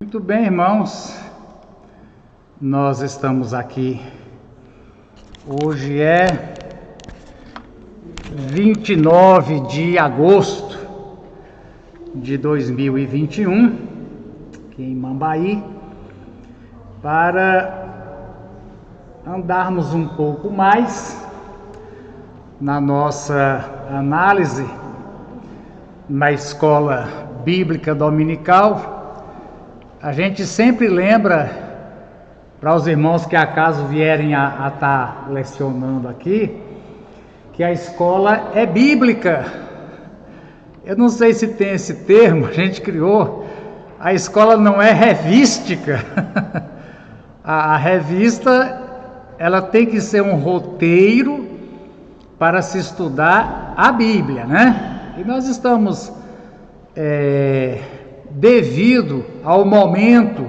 Muito bem, irmãos, nós estamos aqui, hoje é 29 de agosto de 2021, aqui em Mambaí, para andarmos um pouco mais na nossa análise na escola bíblica dominical. A gente sempre lembra, para os irmãos que acaso vierem a estar lecionando aqui, que a escola é bíblica. Eu não sei se tem esse termo, a gente criou. A escola não é revística. A revista, ela tem que ser um roteiro para se estudar a Bíblia, né? E nós estamos, devido ao momento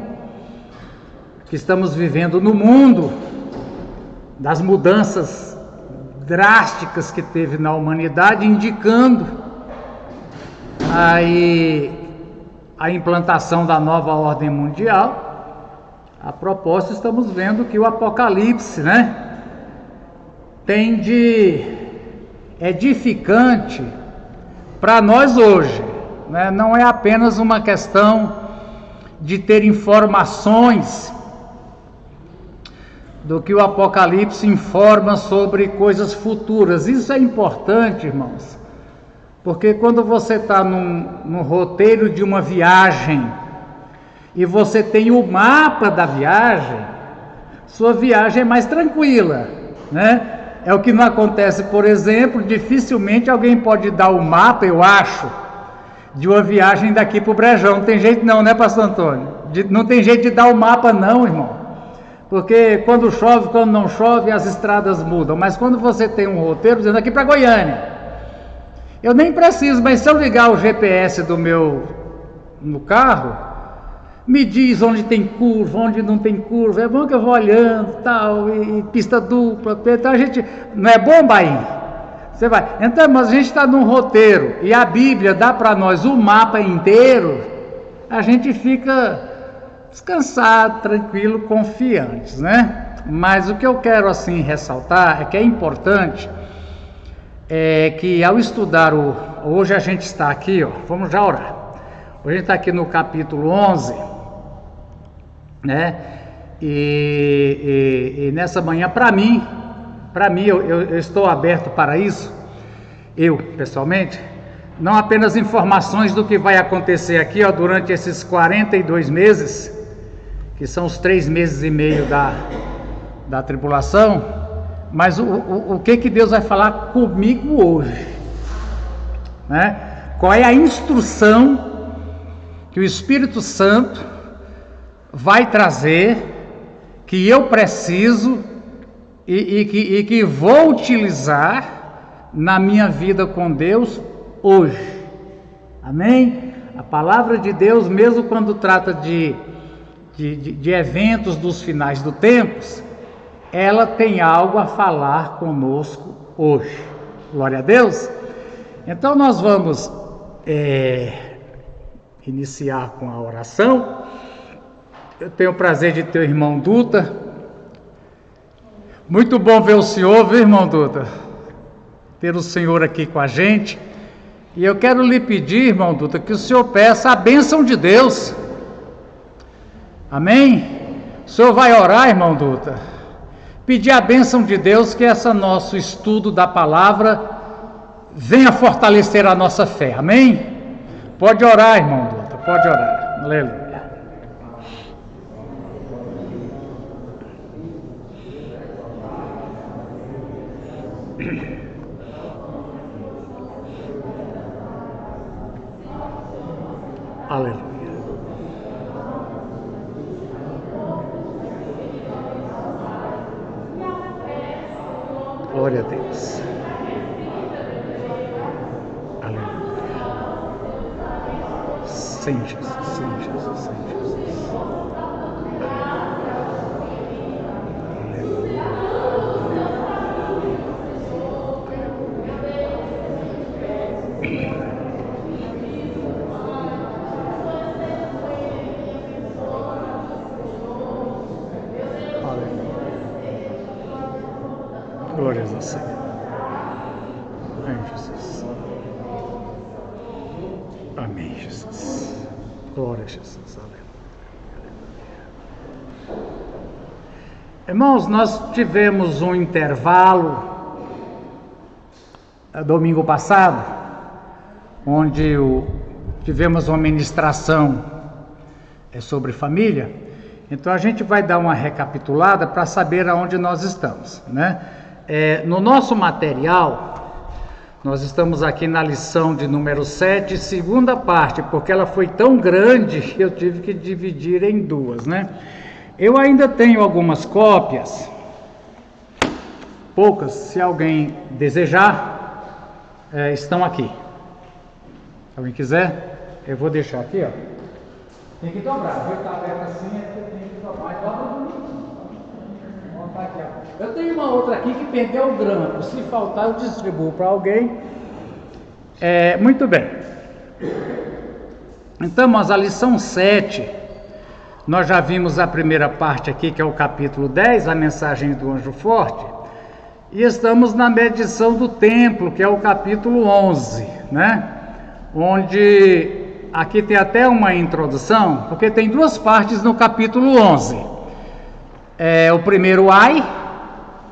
que estamos vivendo no mundo, das mudanças drásticas que teve na humanidade, indicando aí a implantação da nova ordem mundial. A propósito, estamos vendo que o Apocalipse, né, tem de edificante para nós hoje, né? Não é apenas uma questão de ter informações do que o Apocalipse informa sobre coisas futuras. Isso é importante, irmãos, porque quando você está num roteiro de uma viagem e você tem o mapa da viagem, sua viagem é mais tranquila, né? É o que não acontece, por exemplo, dificilmente alguém pode dar o mapa, eu acho, de uma viagem daqui para o Brejão. Não tem jeito não, né, pastor Antônio? Não tem jeito de dar o mapa não, irmão. Porque quando chove, quando não chove, as estradas mudam. Mas quando você tem um roteiro dizendo aqui para Goiânia, eu nem preciso, mas se eu ligar o GPS no carro, me diz onde tem curva, onde não tem curva. É bom que eu vou olhando, tal, e pista dupla. Então a gente, não é bom, Bahia? Você vai. Então, mas a gente está num roteiro e a Bíblia dá para nós o mapa inteiro, a gente fica descansado, tranquilo, confiantes, né? Mas o que eu quero assim ressaltar é que é importante que ao estudar hoje a gente está aqui, ó, vamos já orar. Hoje a gente está aqui no capítulo 11, né? E nessa manhã, para mim eu estou aberto para isso, eu pessoalmente, não apenas informações do que vai acontecer aqui, ó, durante esses 42 meses, que são os 3 meses e meio da tribulação, mas o que Deus vai falar comigo hoje, né? Qual é a instrução que o Espírito Santo vai trazer, que eu preciso e que vou utilizar na minha vida com Deus hoje. Amém? A palavra de Deus, mesmo quando trata de eventos dos finais do tempos, ela tem algo a falar conosco hoje. Glória a Deus. Então nós vamos iniciar com a oração. Eu tenho o prazer de ter o irmão Duta. Muito bom ver o senhor, viu, irmão Duta? Ter o senhor aqui com a gente. E eu quero lhe pedir, irmão Duta, que o senhor peça a bênção de Deus. Amém? O senhor vai orar, irmão Duta? Pedir a bênção de Deus, que esse nosso estudo da palavra venha fortalecer a nossa fé. Amém? Pode orar, irmão Duta, pode orar. Aleluia. Aleluia. Glória a Deus. Aleluia. Sem Jesus, sem Jesus, sem Jesus. Aleluia. Glórias ao Senhor. Amém, Jesus. Amém, Jesus. Glória a Jesus. Aleluia. Irmãos, nós tivemos um intervalo domingo passado, onde tivemos uma ministração sobre família. Então a gente vai dar uma recapitulada para saber aonde nós estamos, né? No nosso material, nós estamos aqui na lição de número 7, segunda parte, porque ela foi tão grande que eu tive que dividir em duas, né? Eu ainda tenho algumas cópias, poucas, se alguém desejar, estão aqui. Se alguém quiser, eu vou deixar aqui, ó. Tem que dobrar, viu? Tá aberto assim, tem que dobrar. Dobra bonitinho. Tá aqui, ó. Eu tenho uma outra aqui que perdeu o grampo. Se faltar, eu distribuo para alguém. Muito bem. Então, mas a lição 7, nós já vimos a primeira parte aqui, que é o capítulo 10, a mensagem do anjo forte. E estamos na medição do templo, que é o capítulo 11, né? Onde aqui tem até uma introdução, porque tem duas partes no capítulo 11. O primeiro ai,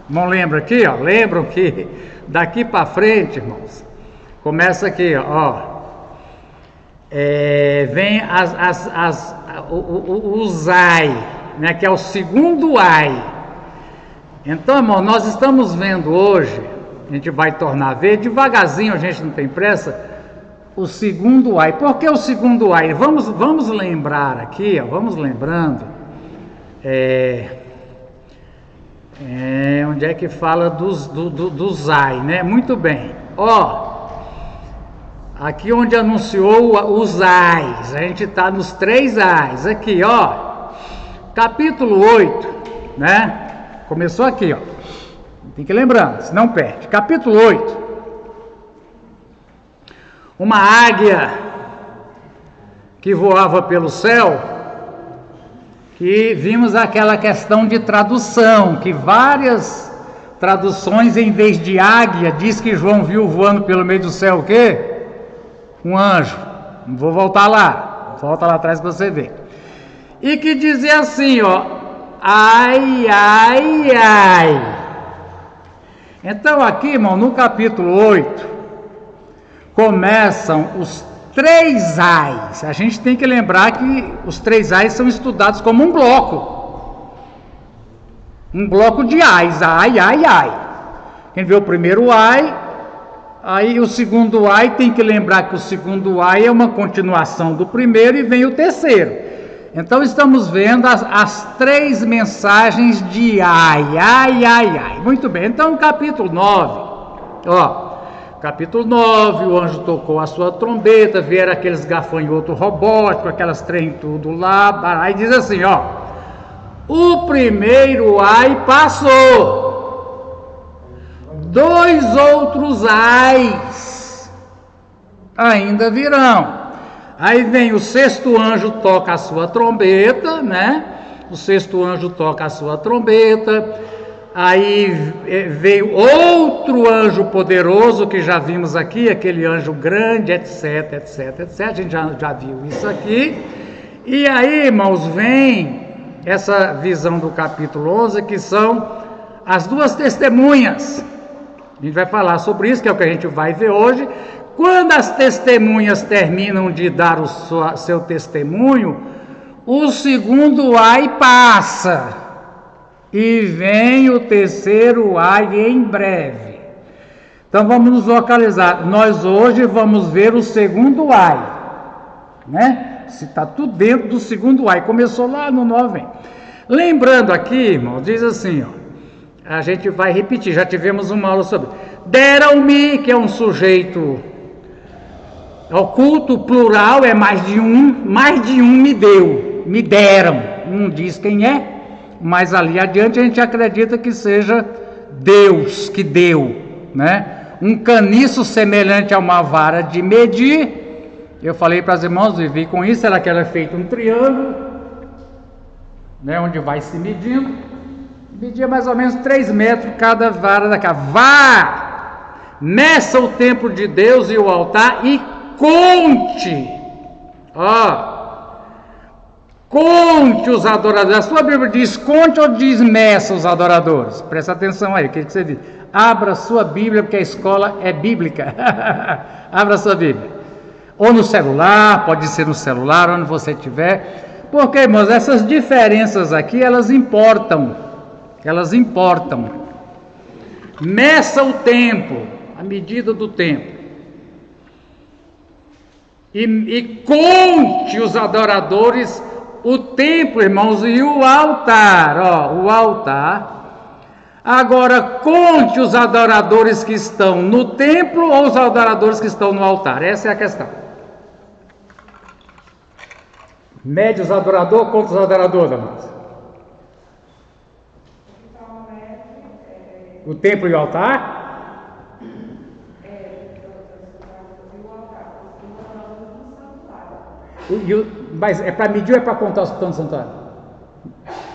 não lembra aqui, ó? Lembram que daqui para frente, irmãos, começa aqui, ó. Vem os ai, né? Que é o segundo ai. Então, irmão, nós estamos vendo hoje, a gente vai tornar a ver, devagarzinho, a gente não tem pressa, o segundo ai. Por que o segundo ai? Vamos lembrar aqui, ó, vamos lembrando, onde é que fala dos ai, né? Muito bem, ó, aqui onde anunciou os ais, a gente está nos 3 ais, aqui, ó, capítulo 8, né? Começou aqui, ó, tem que lembrar, senão perde. Capítulo 8. Uma águia que voava pelo céu, que vimos aquela questão de tradução, que várias traduções, em vez de águia, diz que João viu voando pelo meio do céu o quê? Um anjo. Não vou voltar lá, volta lá atrás para você ver. E que dizia assim, ó, ai, ai, ai. Então aqui, irmão, no capítulo 8, começam os 3 ais. A gente tem que lembrar que os 3 ais são estudados como um bloco. Um bloco de ais, ai, ai, ai. Quem vê o primeiro ai, aí o segundo ai, tem que lembrar que o segundo ai é uma continuação do primeiro e vem o terceiro. Então estamos vendo as 3 mensagens de ai, ai, ai, ai. Muito bem, então capítulo 9, ó. Capítulo 9, o anjo tocou a sua trombeta, vieram aqueles gafanhotos robóticos, aquelas trem tudo lá, aí diz assim, ó, o primeiro ai passou, 2 outros ais ainda virão. Aí vem o 6º anjo, toca a sua trombeta, né? O 6º anjo toca a sua trombeta. Aí veio outro anjo poderoso, que já vimos aqui, aquele anjo grande, etc, etc, etc. A gente já viu isso aqui. E aí, irmãos, vem essa visão do capítulo 11, que são as 2 testemunhas. A gente vai falar sobre isso, que é o que a gente vai ver hoje. Quando as testemunhas terminam de dar o seu testemunho, o segundo ai passa. E vem o terceiro ai em breve. Então vamos nos localizar. Nós hoje vamos ver o segundo ai, né? Se está tudo dentro do segundo ai. Começou lá no 9. Lembrando aqui, irmão, diz assim, ó. A gente vai repetir. Já tivemos uma aula sobre deram-me, que é um sujeito oculto, plural, é mais de um me deu, me deram. Não diz quem é. Mas ali adiante a gente acredita que seja Deus que deu, né? Um caniço semelhante a uma vara de medir. Eu falei para as irmãs, vivi com isso, ela é feito um triângulo, né? Onde vai se medindo. Media mais ou menos 3 metros cada vara da casa. Vá, meça o templo de Deus e o altar e conte. Conte os adoradores. A sua Bíblia diz conte ou diz meça os adoradores? Presta atenção aí, o que você diz? Abra a sua Bíblia, porque a escola é bíblica. Abra a sua Bíblia. Ou no celular, pode ser no celular, onde você estiver. Porque, irmãos, essas diferenças aqui, elas importam. Elas importam. Meça o tempo, a medida do tempo. E conte os adoradores o templo, irmãos, e o altar. O altar. Agora, conte os adoradores que estão no templo ou os adoradores que estão no altar. Essa é a questão. Mede os adoradores, conta os adoradores, amados. O templo e o altar? Mas é para medir ou é para contar os que estão no santuário?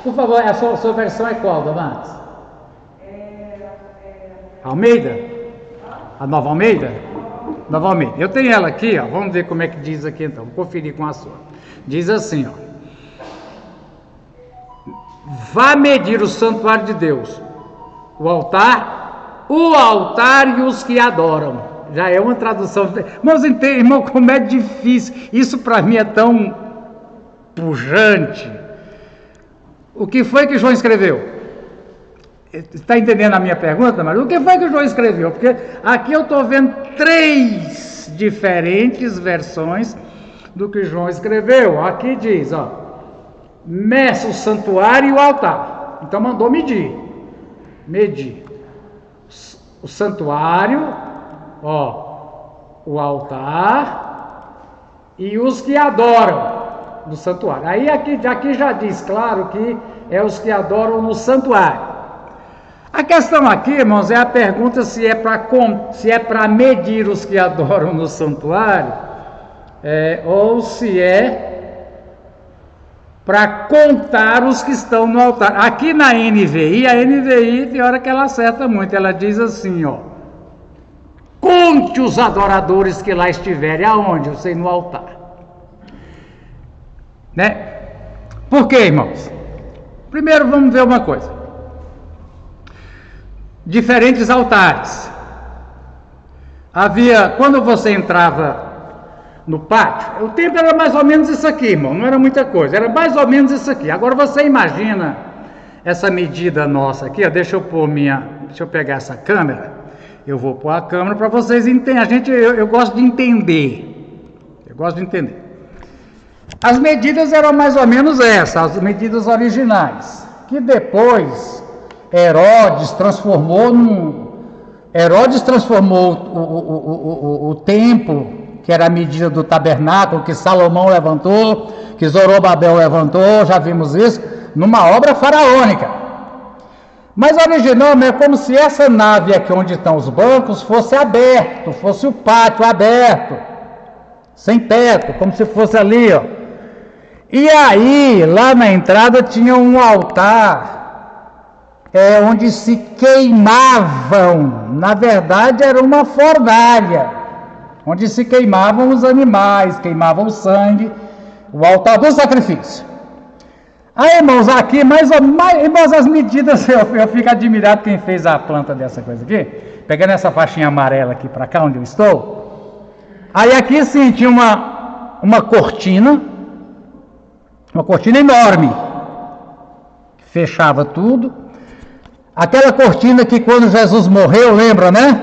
Por favor, a sua versão é qual, Damares? Almeida? A Nova Almeida? Nova Almeida. Eu tenho ela aqui, vamos ver como é que diz aqui então. Vou conferir com a sua. Diz assim, vá medir o santuário de Deus, o altar e os que adoram. Já é uma tradução. Mas irmão, como é difícil. Isso para mim é tão pujante. O que foi que João escreveu? Está entendendo a minha pergunta, Maria? O que foi que João escreveu? Porque aqui eu estou vendo 3 diferentes versões do que João escreveu. Aqui diz, meça o santuário e o altar. Então mandou medir. O santuário, o altar e os que adoram no santuário. Aí aqui já diz claro que é os que adoram no santuário. A questão aqui, irmãos, é a pergunta se é para medir os que adoram no santuário, ou se é para contar os que estão no altar. Aqui na NVI, a NVI tem hora que ela acerta muito, ela diz assim, conte os adoradores que lá estiverem. Aonde? Eu sei, no altar. Né? Por quê, irmãos? Primeiro vamos ver uma coisa. Diferentes altares. Quando você entrava no pátio, o tempo era mais ou menos isso aqui, irmão, não era muita coisa, era mais ou menos isso aqui. Agora você imagina essa medida nossa aqui, deixa eu pegar essa câmera, eu vou pôr a câmera para vocês entenderem. Eu gosto de entender. As medidas eram mais ou menos essas, as medidas originais, que depois Herodes transformou o templo, que era a medida do tabernáculo, que Salomão levantou, que Zorobabel levantou, já vimos isso, numa obra faraônica. Mas originalmente é como se essa nave aqui onde estão os bancos fosse aberto, fosse o pátio aberto, sem teto, como se fosse ali, E aí, lá na entrada tinha um altar, onde se queimavam, na verdade era uma fornalha, onde se queimavam os animais, queimavam o sangue, o altar do sacrifício. Aí, irmãos, aqui, irmãos, as medidas, eu fico admirado quem fez a planta dessa coisa aqui, pegando essa faixinha amarela aqui para cá, onde eu estou. Aí aqui sim, tinha uma cortina enorme, que fechava tudo. Aquela cortina que quando Jesus morreu, lembra, né?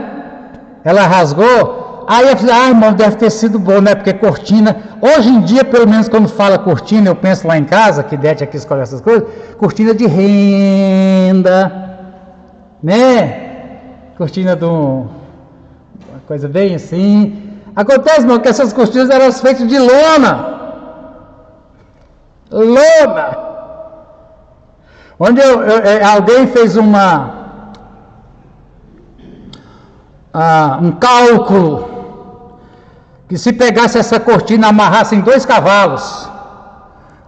Ela rasgou. Aí eu falei, irmão, deve ter sido bom, né? Porque cortina, hoje em dia, pelo menos quando fala cortina, eu penso lá em casa, que Dete aqui escolhe essas coisas, cortina de renda, né? Cortina uma coisa bem assim. Acontece, irmão, que essas cortinas eram feitas de lona. Onde alguém fez um cálculo que se pegasse essa cortina, amarrasse em 2 cavalos,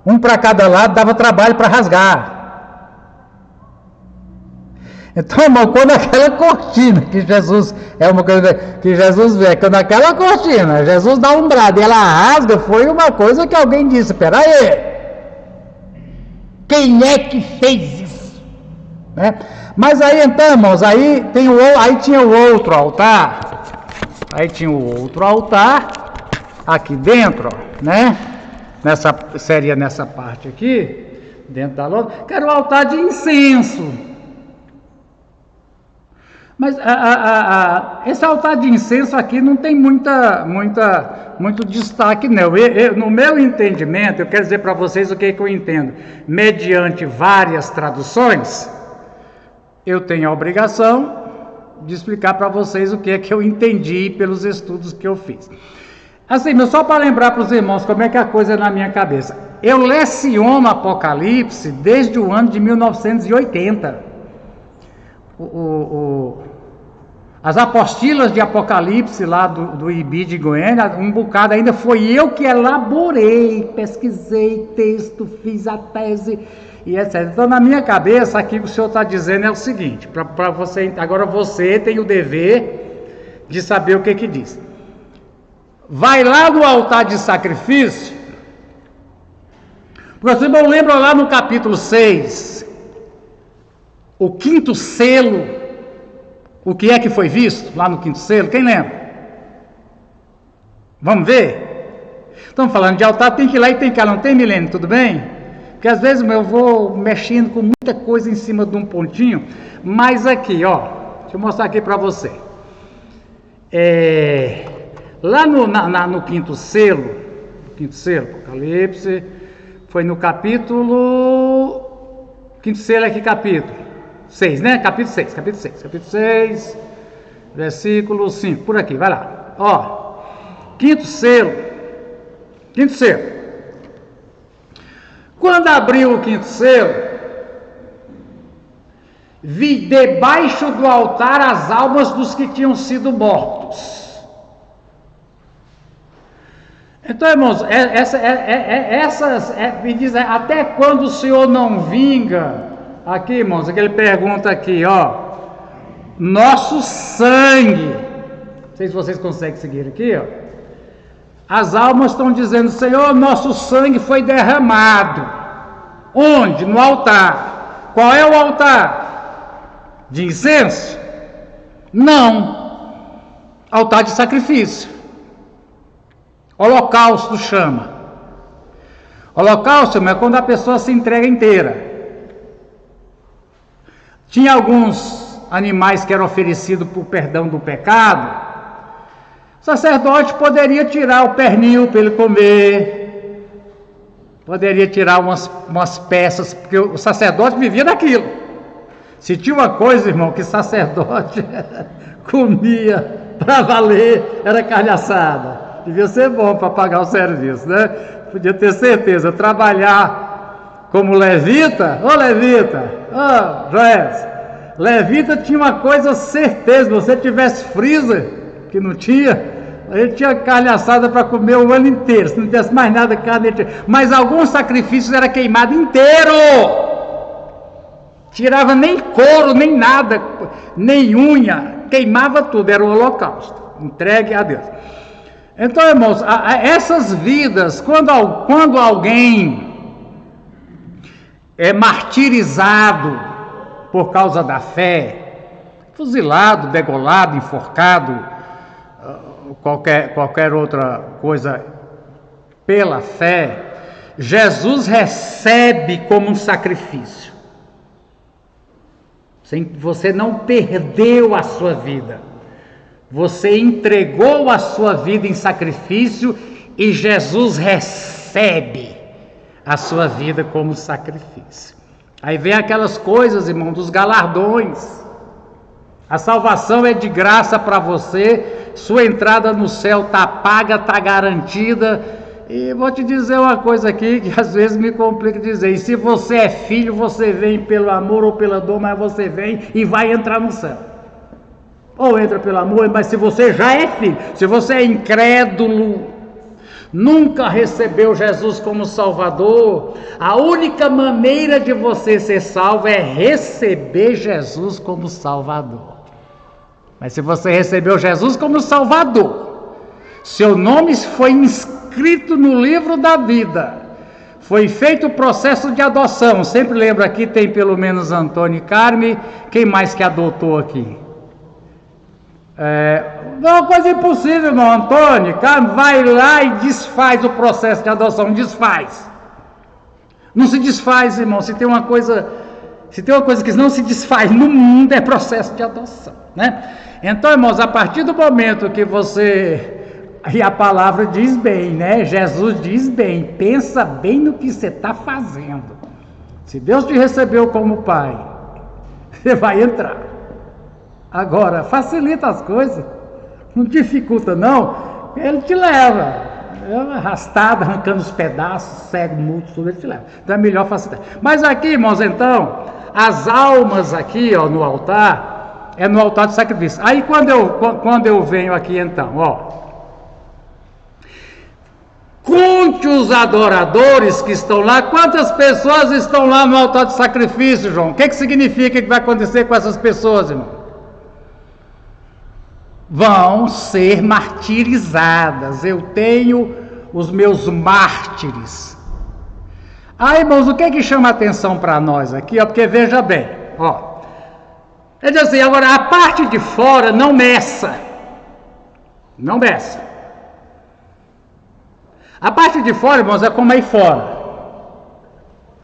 um para cada lado, dava trabalho para rasgar. Então, irmão, quando aquela cortina que Jesus é uma coisa que Jesus vê, quando aquela cortina, Jesus dá um brado e ela rasga, foi uma coisa que alguém disse: espera aí, quem é que fez isso? Né? Mas aí então, irmãos, aí tinha o outro altar, aqui dentro, ó, né? Seria nessa parte aqui, dentro da lona, que era o altar de incenso. Mas esse altar de incenso aqui não tem muito destaque, não. No meu entendimento, eu quero dizer para vocês o que eu entendo. Mediante várias traduções, eu tenho a obrigação de explicar para vocês o que é que eu entendi pelos estudos que eu fiz. Assim, só para lembrar para os irmãos como é que a coisa é na minha cabeça. Eu leciono Apocalipse desde o ano de 1980. As apostilas de Apocalipse lá do IB de Goiânia, um bocado ainda foi eu que elaborei, pesquisei texto, fiz a tese e etc. Então, na minha cabeça, aqui o que o senhor está dizendo é o seguinte, para você, agora você tem o dever de saber o que diz. Vai lá no altar de sacrifício, porque você não lembra lá no capítulo 6, o quinto selo, o que é que foi visto lá no quinto selo? Quem lembra? Vamos ver? Estamos falando de altar, tem que ir lá e tem que ir lá, não tem, Milene? Tudo bem? Porque às vezes eu vou mexendo com muita coisa em cima de um pontinho, mas aqui, ó, deixa eu mostrar aqui para você. Lá no quinto selo, Apocalipse, foi no capítulo... Quinto selo é que capítulo? 6, né? Capítulo 6, versículo 5, por aqui, vai lá. Ó, quinto selo. Quando abriu o quinto selo, vi debaixo do altar as almas dos que tinham sido mortos. Então, irmãos, me diz, até quando o Senhor não vinga? Aqui, irmãos, ele pergunta aqui, ó, nosso sangue, não sei se vocês conseguem seguir aqui, ó, as almas estão dizendo: Senhor, nosso sangue foi derramado, onde? No altar. Qual é o altar? De incenso? Não, altar de sacrifício, holocausto chama. Holocausto é quando a pessoa se entrega inteira. Tinha alguns animais que eram oferecidos por perdão do pecado. O sacerdote poderia tirar o pernil para ele comer, poderia tirar umas peças, porque o sacerdote vivia daquilo. Se tinha uma coisa, irmão, que sacerdote comia para valer, era carne assada. Devia ser bom para pagar o serviço, né? Podia ter certeza, trabalhar como levita, Joés, levita tinha uma coisa certeza, se você tivesse freezer, que não tinha, ele tinha carne assada para comer o ano inteiro, se não tivesse mais nada, carne inteira. Mas alguns sacrifícios era queimado inteiro, tirava nem couro, nem nada, nem unha, queimava tudo, era o holocausto, entregue a Deus. Então, irmãos, essas vidas, quando alguém é martirizado por causa da fé, fuzilado, degolado, enforcado, qualquer outra coisa pela fé, Jesus recebe como um sacrifício. Você não perdeu a sua vida, você entregou a sua vida em sacrifício e Jesus recebe a sua vida como sacrifício. Aí vem aquelas coisas, irmão, dos galardões. A salvação é de graça para você, sua entrada no céu está paga, está garantida. E vou te dizer uma coisa aqui que às vezes me complica dizer: e se você é filho, você vem pelo amor ou pela dor, mas você vem e vai entrar no céu. Ou entra pelo amor, mas se você já é filho, se você é incrédulo, nunca recebeu Jesus como Salvador, a única maneira de você ser salvo é receber Jesus como Salvador. Mas se você recebeu Jesus como Salvador, seu nome foi inscrito no livro da vida, foi feito o processo de adoção. Sempre lembro aqui, tem pelo menos Antônio e Carme. Quem mais que adotou aqui? Não é uma coisa impossível, irmão. Antônio, Carme, vai lá e desfaz o processo de adoção. Desfaz. Não se desfaz, irmão. Se tem uma coisa que não se desfaz no mundo, é processo de adoção, né? Então, irmãos, a partir do momento que você... E a palavra diz bem, né? Jesus diz bem, pensa bem no que você está fazendo. Se Deus te recebeu como pai, você vai entrar. Agora, facilita as coisas, não dificulta não, ele te leva. Arrastado, arrancando os pedaços, cego, mudo, tudo ele te leva. Então é melhor facilitar. Mas aqui, irmãos, então, as almas aqui, ó, no altar, é no altar de sacrifício. Aí quando eu venho aqui então, ó, conte os adoradores que estão lá. Quantas pessoas estão lá no altar de sacrifício, João? O que significa que vai acontecer com essas pessoas, irmão? Vão ser martirizadas. Eu tenho os meus mártires. Irmãos, o que chama atenção para nós aqui? Ó, porque veja bem, ó. Ele diz assim, agora a parte de fora não meça. Não meça. A parte de fora, irmãos, é como aí fora.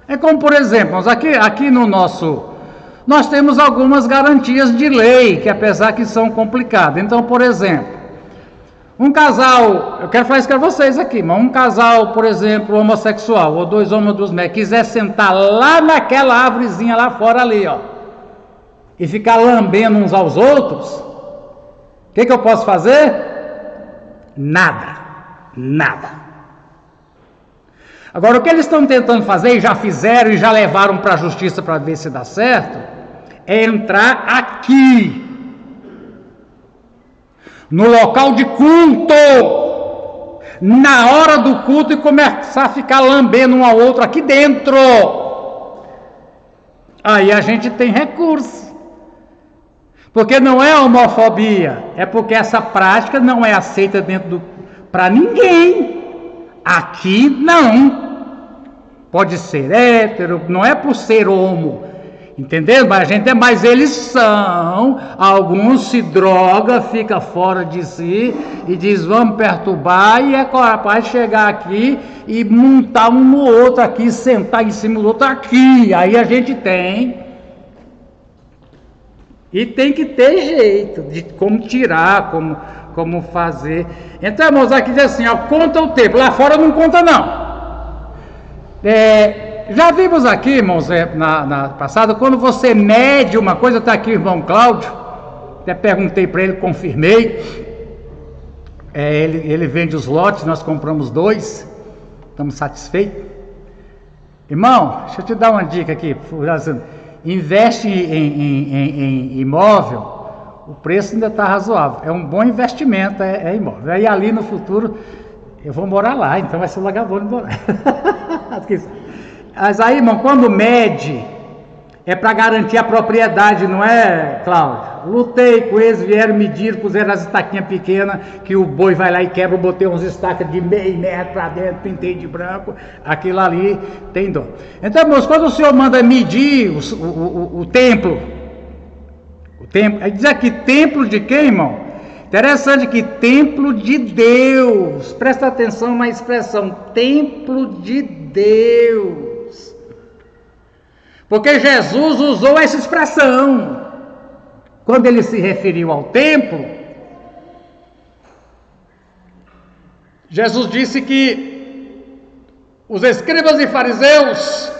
É como, por exemplo, irmãos, aqui no nosso... Nós temos algumas garantias de lei, que apesar que são complicadas. Então, por exemplo, um casal... Eu quero falar isso com vocês aqui, irmão. Um casal, por exemplo, homossexual, ou dois homens ou duas mulheres, quiser sentar lá naquela árvorezinha lá fora ali, ó, e ficar lambendo uns aos outros, o que eu posso fazer? Nada. Agora, o que eles estão tentando fazer, e já fizeram, e já levaram para a justiça para ver se dá certo, é entrar aqui, no local de culto, na hora do culto, e começar a ficar lambendo um ao outro aqui dentro. Aí a gente tem recurso, porque não é homofobia, é porque essa prática não é aceita para ninguém. Aqui não, pode ser hétero, não é por ser homo, entendeu? Mas eles são, alguns se droga, fica fora de si e diz vamos perturbar, e é capaz de chegar aqui e montar um no outro aqui, sentar em cima do outro aqui. Aí a gente tem, e tem que ter jeito de como tirar, como fazer. Então, irmãos, aqui diz assim, ó, conta o tempo. Lá fora não conta não. Já vimos aqui, irmãos, na passada, quando você mede uma coisa, está aqui o irmão Cláudio, até perguntei para ele, confirmei, ele vende os lotes, nós compramos 2, estamos satisfeitos. Irmão, deixa eu te dar uma dica aqui, investe em imóvel, o preço ainda está razoável, é um bom investimento, é imóvel. Aí ali no futuro eu vou morar lá, então vai ser um lugar bom de morar. Mas aí, irmão, quando mede, é para garantir a propriedade, não é, Cláudio? Lutei com eles, vieram medir, puseram as estaquinhas pequenas, que o boi vai lá e quebra, botei uns estacas de meio metro para dentro, pintei de branco, aquilo ali tem dó. Então, irmãos, quando o Senhor manda medir o templo, diz aqui, templo de quem, irmão? Interessante que templo de Deus, presta atenção na expressão, templo de Deus, porque Jesus usou essa expressão, quando ele se referiu ao templo, Jesus disse que os escribas e fariseus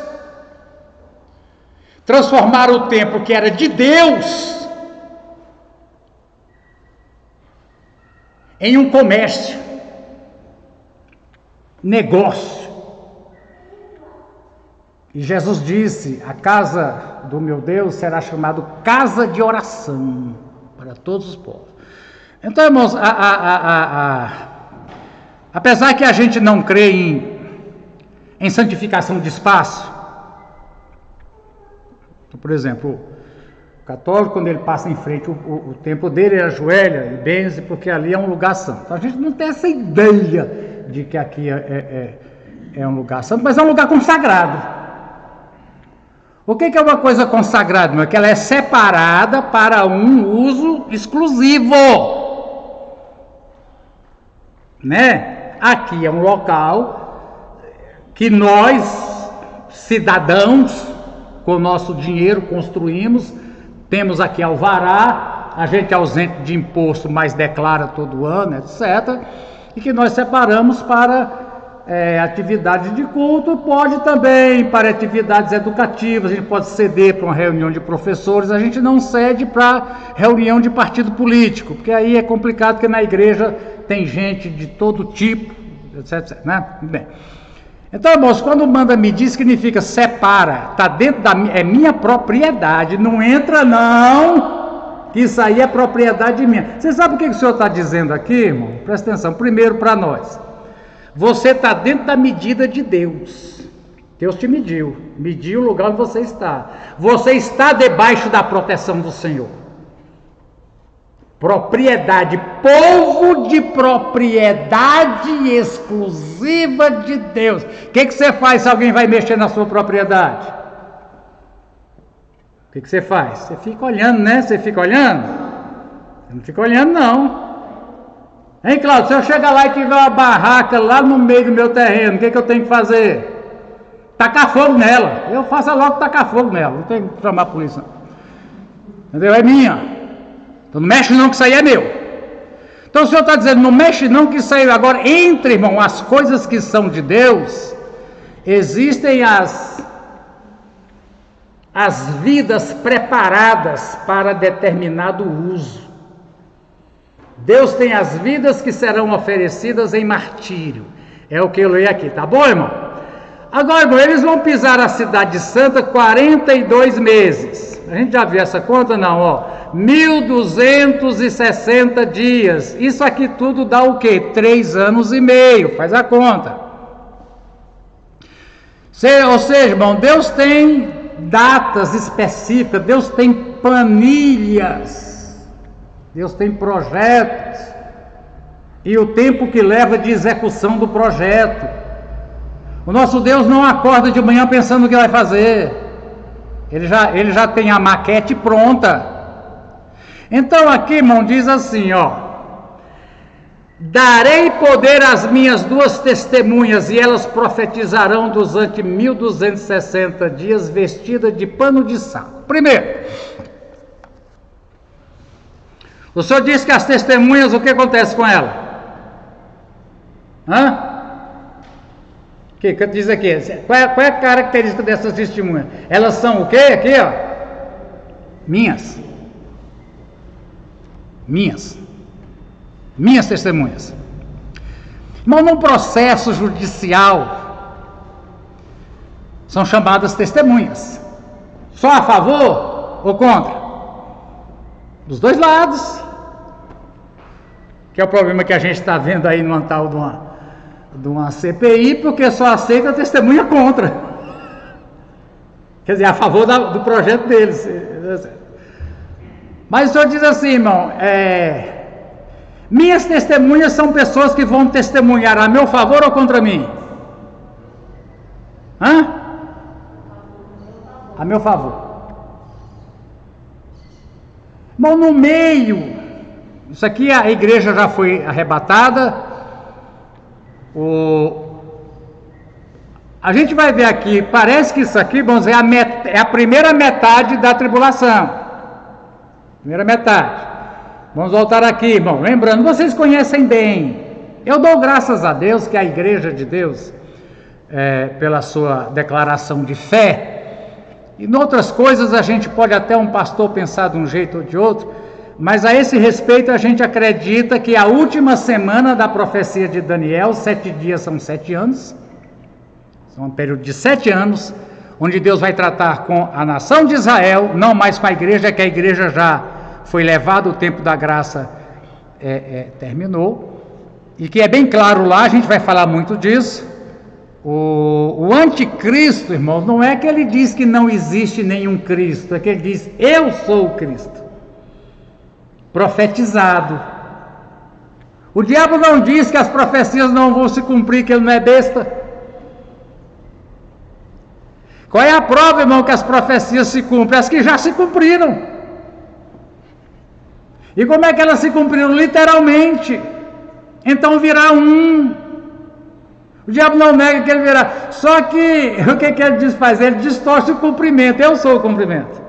transformaram o templo que era de Deus em um comércio, negócio. E Jesus disse, a casa do meu Deus será chamada casa de oração para todos os povos. Então, irmãos, Apesar que a gente não crê em santificação de espaço. Então, por exemplo, o católico, quando ele passa em frente, o templo dele ajoelha e benze, porque ali é um lugar santo. Então, a gente não tem essa ideia de que aqui é um lugar santo, mas é um lugar consagrado. O que é uma coisa consagrada? É que ela é separada para um uso exclusivo. Né? Aqui é um local que nós, cidadãos, com o nosso dinheiro construímos, temos aqui alvará, a gente é ausente de imposto, mas declara todo ano, etc. E que nós separamos para atividades de culto, pode também para atividades educativas, a gente pode ceder para uma reunião de professores, a gente não cede para reunião de partido político, porque aí é complicado, porque na igreja tem gente de todo tipo, etc. Né? Bem. Então, irmãos, quando manda medir, significa separa, está dentro é minha propriedade, não entra não, que isso aí é propriedade minha. Você sabe o que o senhor está dizendo aqui, irmão? Presta atenção, primeiro para nós. Você está dentro da medida de Deus. Deus te mediu o lugar onde você está. Você está debaixo da proteção do Senhor. Propriedade, povo de propriedade exclusiva de Deus. O que você faz se alguém vai mexer na sua propriedade? O que você faz? Você fica olhando, né? Você fica olhando? Você não fica olhando, não. Hein, Cláudio, se eu chegar lá e tiver uma barraca lá no meio do meu terreno, o que eu tenho que fazer? Tacar fogo nela. Eu faço logo tacar fogo nela, não tenho que chamar a polícia. Entendeu? É minha. Então não mexe não, que isso aí é meu. Então o Senhor está dizendo, não mexe não, que isso aí agora, entre, irmão, as coisas que são de Deus, existem as vidas preparadas para determinado uso. Deus tem as vidas que serão oferecidas em martírio. É o que eu leio aqui, tá bom, irmão? Agora, irmão, eles vão pisar a cidade santa 42 meses. A gente já viu essa conta? Não, ó. 1260 dias. Isso aqui tudo dá o quê? 3 anos e meio. Faz a conta. Ou seja, irmão, Deus tem datas específicas. Deus tem planilhas. Deus tem projetos, e o tempo que leva de execução do projeto. O nosso Deus não acorda de manhã pensando o que vai fazer, ele já tem a maquete pronta. Então aqui, irmão, diz assim, ó: darei poder às minhas 2 testemunhas, e elas profetizarão durante 1260 dias, vestidas de pano de saco. Primeiro, o Senhor disse que as testemunhas, o que acontece com elas? O que diz aqui? Qual é a característica dessas testemunhas? Elas são o quê? Aqui, ó. Minhas testemunhas. Mas no processo judicial, são chamadas testemunhas. Só a favor ou contra? Dos dois lados. Que é o problema que a gente está vendo aí numa tal de uma CPI, porque só aceita a testemunha contra. Quer dizer, a favor do projeto deles. Mas o Senhor diz assim, irmão, minhas testemunhas são pessoas que vão testemunhar a meu favor ou contra mim? A meu favor. Bom, no meio, isso aqui a igreja já foi arrebatada, a gente vai ver aqui, parece que isso aqui, vamos dizer, é a primeira metade da tribulação, primeira metade. Vamos voltar aqui, irmão, lembrando, vocês conhecem bem, eu dou graças a Deus que a igreja de Deus, pela sua declaração de fé, e em outras coisas a gente pode até um pastor pensar de um jeito ou de outro, mas a esse respeito a gente acredita que a última semana da profecia de Daniel, 7 dias são 7 anos, são um período de 7 anos, onde Deus vai tratar com a nação de Israel, não mais com a igreja, que a igreja já foi levada, o tempo da graça terminou, e que é bem claro lá, a gente vai falar muito disso. O anticristo, irmãos, não é que ele diz que não existe nenhum Cristo, é que ele diz: eu sou o Cristo, profetizado. O diabo não diz que as profecias não vão se cumprir, que ele não é besta. Qual é a prova, irmão, que as profecias se cumprem? As que já se cumpriram. E como é que elas se cumpriram? Literalmente. Então virá um. O diabo não nega que ele virá. Só que, o que ele diz fazer? Ele distorce o cumprimento. Eu sou o cumprimento.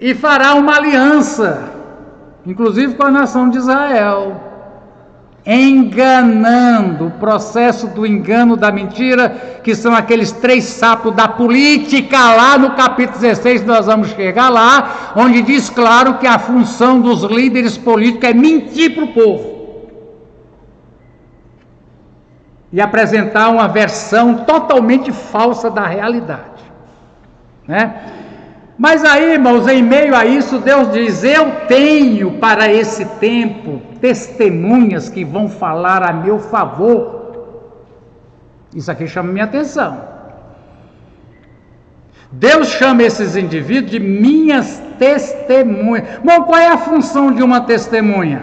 E fará uma aliança, inclusive com a nação de Israel, enganando, o processo do engano, da mentira, que são aqueles 3 sapos da política. Lá no capítulo 16 nós vamos chegar lá, onde diz claro que a função dos líderes políticos é mentir para o povo e apresentar uma versão totalmente falsa da realidade, né? Mas aí, irmãos, em meio a isso, Deus diz: eu tenho para esse tempo testemunhas que vão falar a meu favor. Isso aqui chama minha atenção. Deus chama esses indivíduos de minhas testemunhas. Bom, qual é a função de uma testemunha?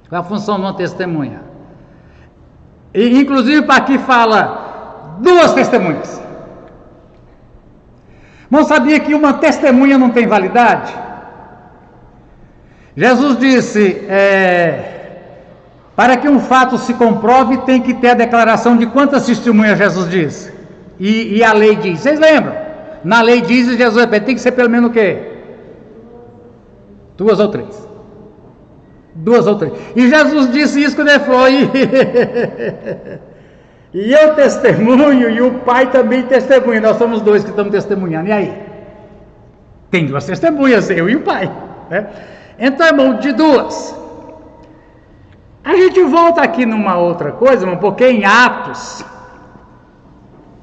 Qual é a função de uma testemunha? E, inclusive, para aqui fala 2 testemunhas. Não sabia que uma testemunha não tem validade? Jesus disse, para que um fato se comprove, tem que ter a declaração de quantas testemunhas Jesus disse? E a lei diz, vocês lembram? Na lei diz, e Jesus repete, tem que ser pelo menos o quê? 2 ou 3. 2 ou 3. E Jesus disse isso quando ele falou, e eu testemunho, e o Pai também testemunha. Nós somos 2 que estamos testemunhando. E aí? Tem 2 testemunhas, eu e o Pai, né? Então, irmão, de 2. A gente volta aqui numa outra coisa, irmão, porque em Atos,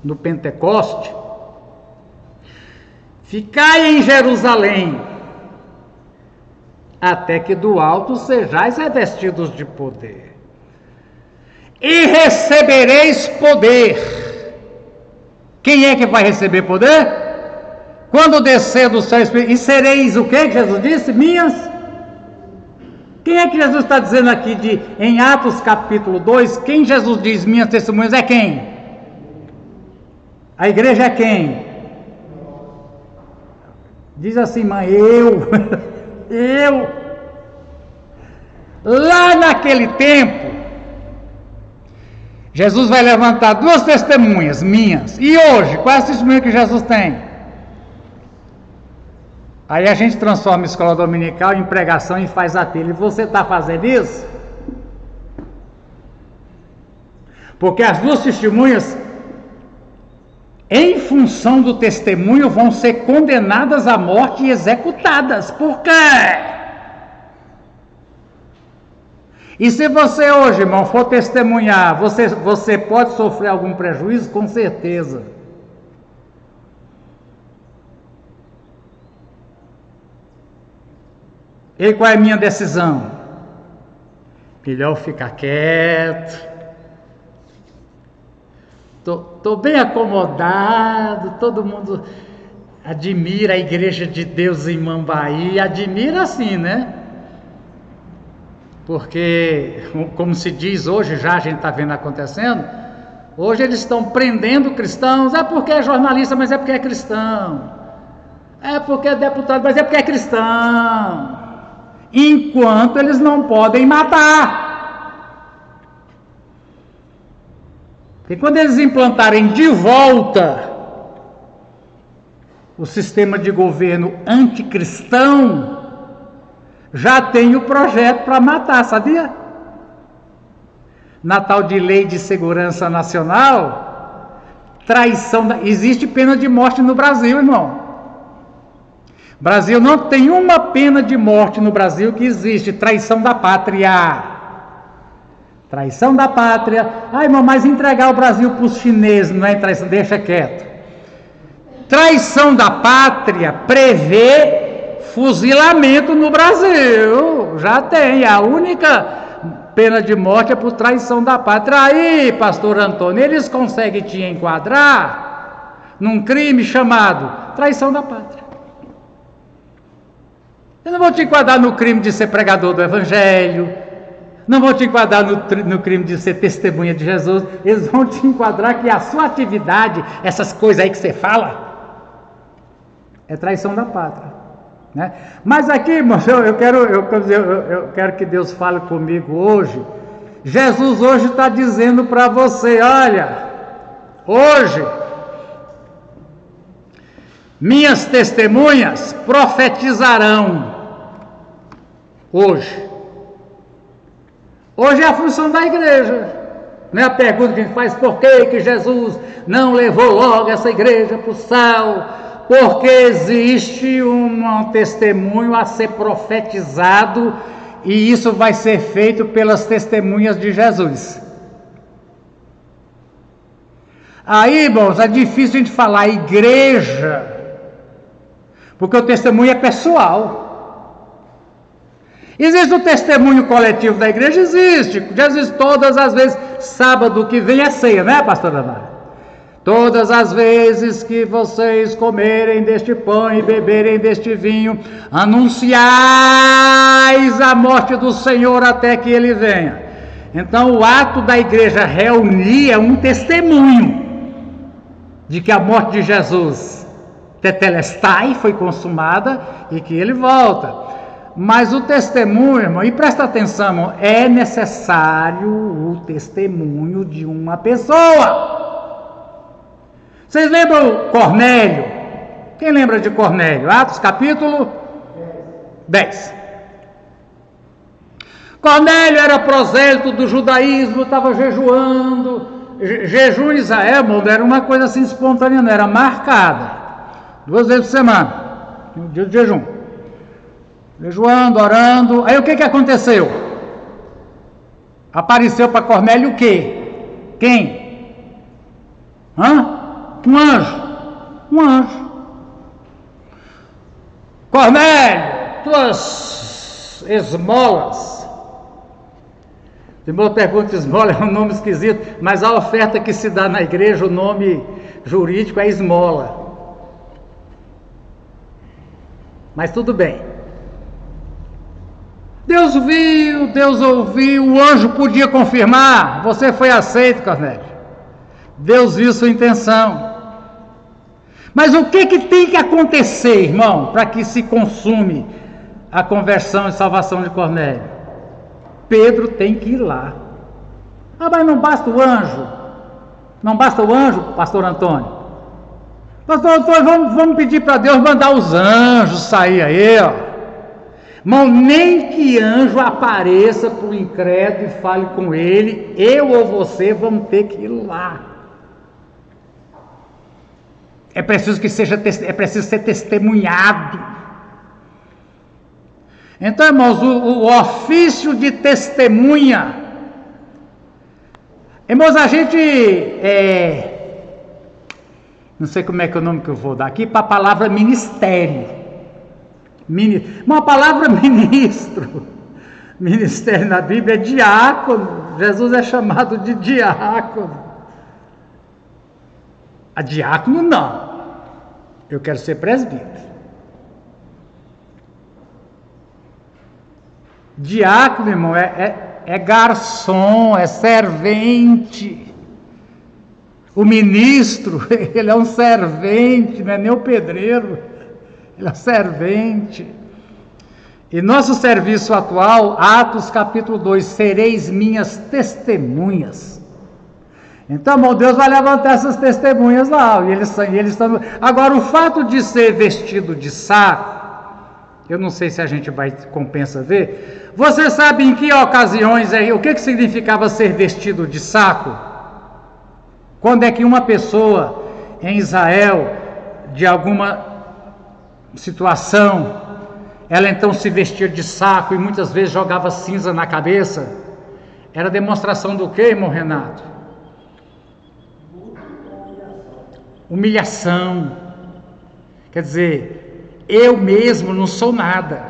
no Pentecoste, ficai em Jerusalém, até que do alto sejais revestidos de poder. E recebereis poder. Quem é que vai receber poder? Quando descer do céu, e sereis o que Jesus disse? Minhas. Quem é que Jesus está dizendo aqui em Atos capítulo 2? Quem Jesus diz minhas testemunhas é quem? A igreja é quem? Diz assim, mãe, eu. Lá naquele tempo, Jesus vai levantar 2 testemunhas minhas. E hoje, quais testemunhas que Jesus tem? Aí a gente transforma a escola dominical em pregação e faz apelo. E você está fazendo isso? Porque as 2 testemunhas, em função do testemunho, vão ser condenadas à morte e executadas. Por quê? E se você hoje, irmão, for testemunhar, você pode sofrer algum prejuízo? Com certeza. E qual é a minha decisão? Melhor ficar quieto. Estou bem acomodado, todo mundo admira a Igreja de Deus em Mambaí, admira assim, né? Porque, como se diz hoje, já a gente está vendo acontecendo, hoje eles estão prendendo cristãos, é porque é jornalista, mas é porque é cristão, é porque é deputado, mas é porque é cristão, enquanto eles não podem matar. E quando eles implantarem de volta o sistema de governo anticristão, já tem o projeto para matar, sabia? Na tal de Lei de Segurança Nacional, existe pena de morte no Brasil, irmão. Brasil não tem uma pena de morte no Brasil que existe, traição da pátria. Traição da pátria. Ah, irmão, mas entregar o Brasil para os chineses não é traição, deixa quieto. Traição da pátria prevê fuzilamento no Brasil. Já tem. A única pena de morte é por traição da pátria. Aí, pastor Antônio, eles conseguem te enquadrar num crime chamado traição da pátria. Eu não vou te enquadrar no crime de ser pregador do Evangelho, não vou te enquadrar no crime de ser testemunha de Jesus. Eles vão te enquadrar que a sua atividade, essas coisas aí que você fala, é traição da pátria, né? Mas aqui, irmãos, eu quero que Deus fale comigo hoje. Jesus hoje está dizendo para você: olha, hoje minhas testemunhas profetizarão. Hoje é a função da igreja. Não é a pergunta que a gente faz: por que Jesus não levou logo essa igreja para o céu? Porque existe um testemunho a ser profetizado, e isso vai ser feito pelas testemunhas de Jesus. Aí, irmãos, é difícil a gente falar igreja, porque o testemunho é pessoal. Existe o testemunho coletivo da igreja? Existe. Jesus, todas as vezes, sábado que vem é ceia, né, pastor Amaro? Todas as vezes que vocês comerem deste pão e beberem deste vinho, anunciais a morte do Senhor até que Ele venha. Então, o ato da igreja reunir é um testemunho de que a morte de Jesus, tetelestai, foi consumada e que Ele volta. Mas o testemunho, irmão, e presta atenção, irmão, é necessário o testemunho de uma pessoa. Vocês lembram Cornélio? Quem lembra de Cornélio? Atos capítulo 10. Cornélio era prosélito do judaísmo, estava jejuando. Jejum em Israel, irmão, era uma coisa assim espontânea, não era marcada. 2 vezes por semana, um dia de jejum. Jejuando, orando. Aí o que aconteceu? Apareceu para Cornélio o quê? Quem? Um anjo. Um anjo. Cornélio, tuas esmolas. O irmão pergunta: esmola é um nome esquisito, mas a oferta que se dá na igreja, o nome jurídico é esmola. Mas tudo bem. Deus viu, Deus ouviu, o anjo podia confirmar: você foi aceito, Cornélio. Deus viu sua intenção. Mas o que tem que acontecer, irmão, para que se consume a conversão e salvação de Cornélio? Pedro tem que ir lá. Mas não basta o anjo? Não basta o anjo, pastor Antônio? Pastor Antônio, vamos pedir para Deus mandar os anjos sair aí, ó. Irmão, nem que anjo apareça para o incrédulo e fale com ele, eu ou você vamos ter que ir lá. É preciso ser testemunhado. Então, irmãos, o ofício de testemunha. Irmãos, a gente não sei como é que é o nome que eu vou dar aqui para a palavra ministério. Uma palavra ministro. Ministério na Bíblia é diácono. Jesus é chamado de diácono. A diácono não. Eu quero ser presbítero. Diácono, irmão, é garçom, é servente. O ministro, ele é um servente, não é nem o pedreiro. Ele é servente. E nosso serviço atual, Atos capítulo 2, sereis minhas testemunhas. Então, meu Deus vai levantar essas testemunhas lá. E eles estão. Agora, o fato de ser vestido de saco, eu não sei se a gente compensa ver. Você sabe em que ocasiões o que significava ser vestido de saco? Quando é que uma pessoa em Israel, de alguma situação, ela então se vestia de saco e muitas vezes jogava cinza na cabeça? Era demonstração do quê, irmão Renato? Humilhação. Quer dizer, eu mesmo não sou nada,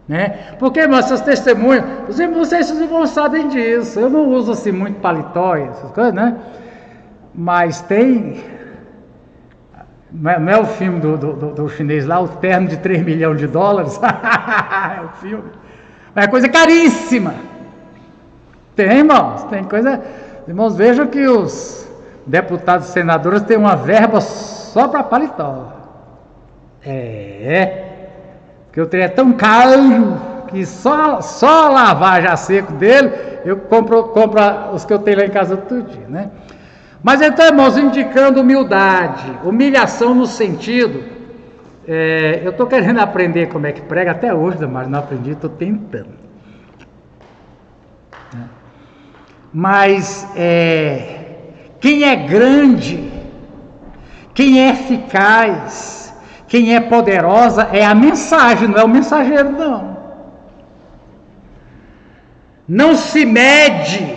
né? Porque, irmãos, essas testemunhas, vocês irmãos sabem disso. Eu não uso assim muito paletó e essas coisas, né? Mas tem, não é o filme do chinês lá, o terno de 3 milhões de dólares? É o filme, mas é coisa caríssima. Tem, irmãos, tem coisa. Irmãos, vejam que os deputados e senadores têm uma verba só para paletó. Porque o trem é tão caro que só a lavagem a seco dele, eu compro os que eu tenho lá em casa todo dia, né? Mas então, irmãos, indicando humildade, humilhação no sentido, eu estou querendo aprender como é que prega até hoje, mas não aprendi, estou tentando. Mas quem é grande, quem é eficaz, quem é poderosa é a mensagem, não é o mensageiro, não. Não se mede,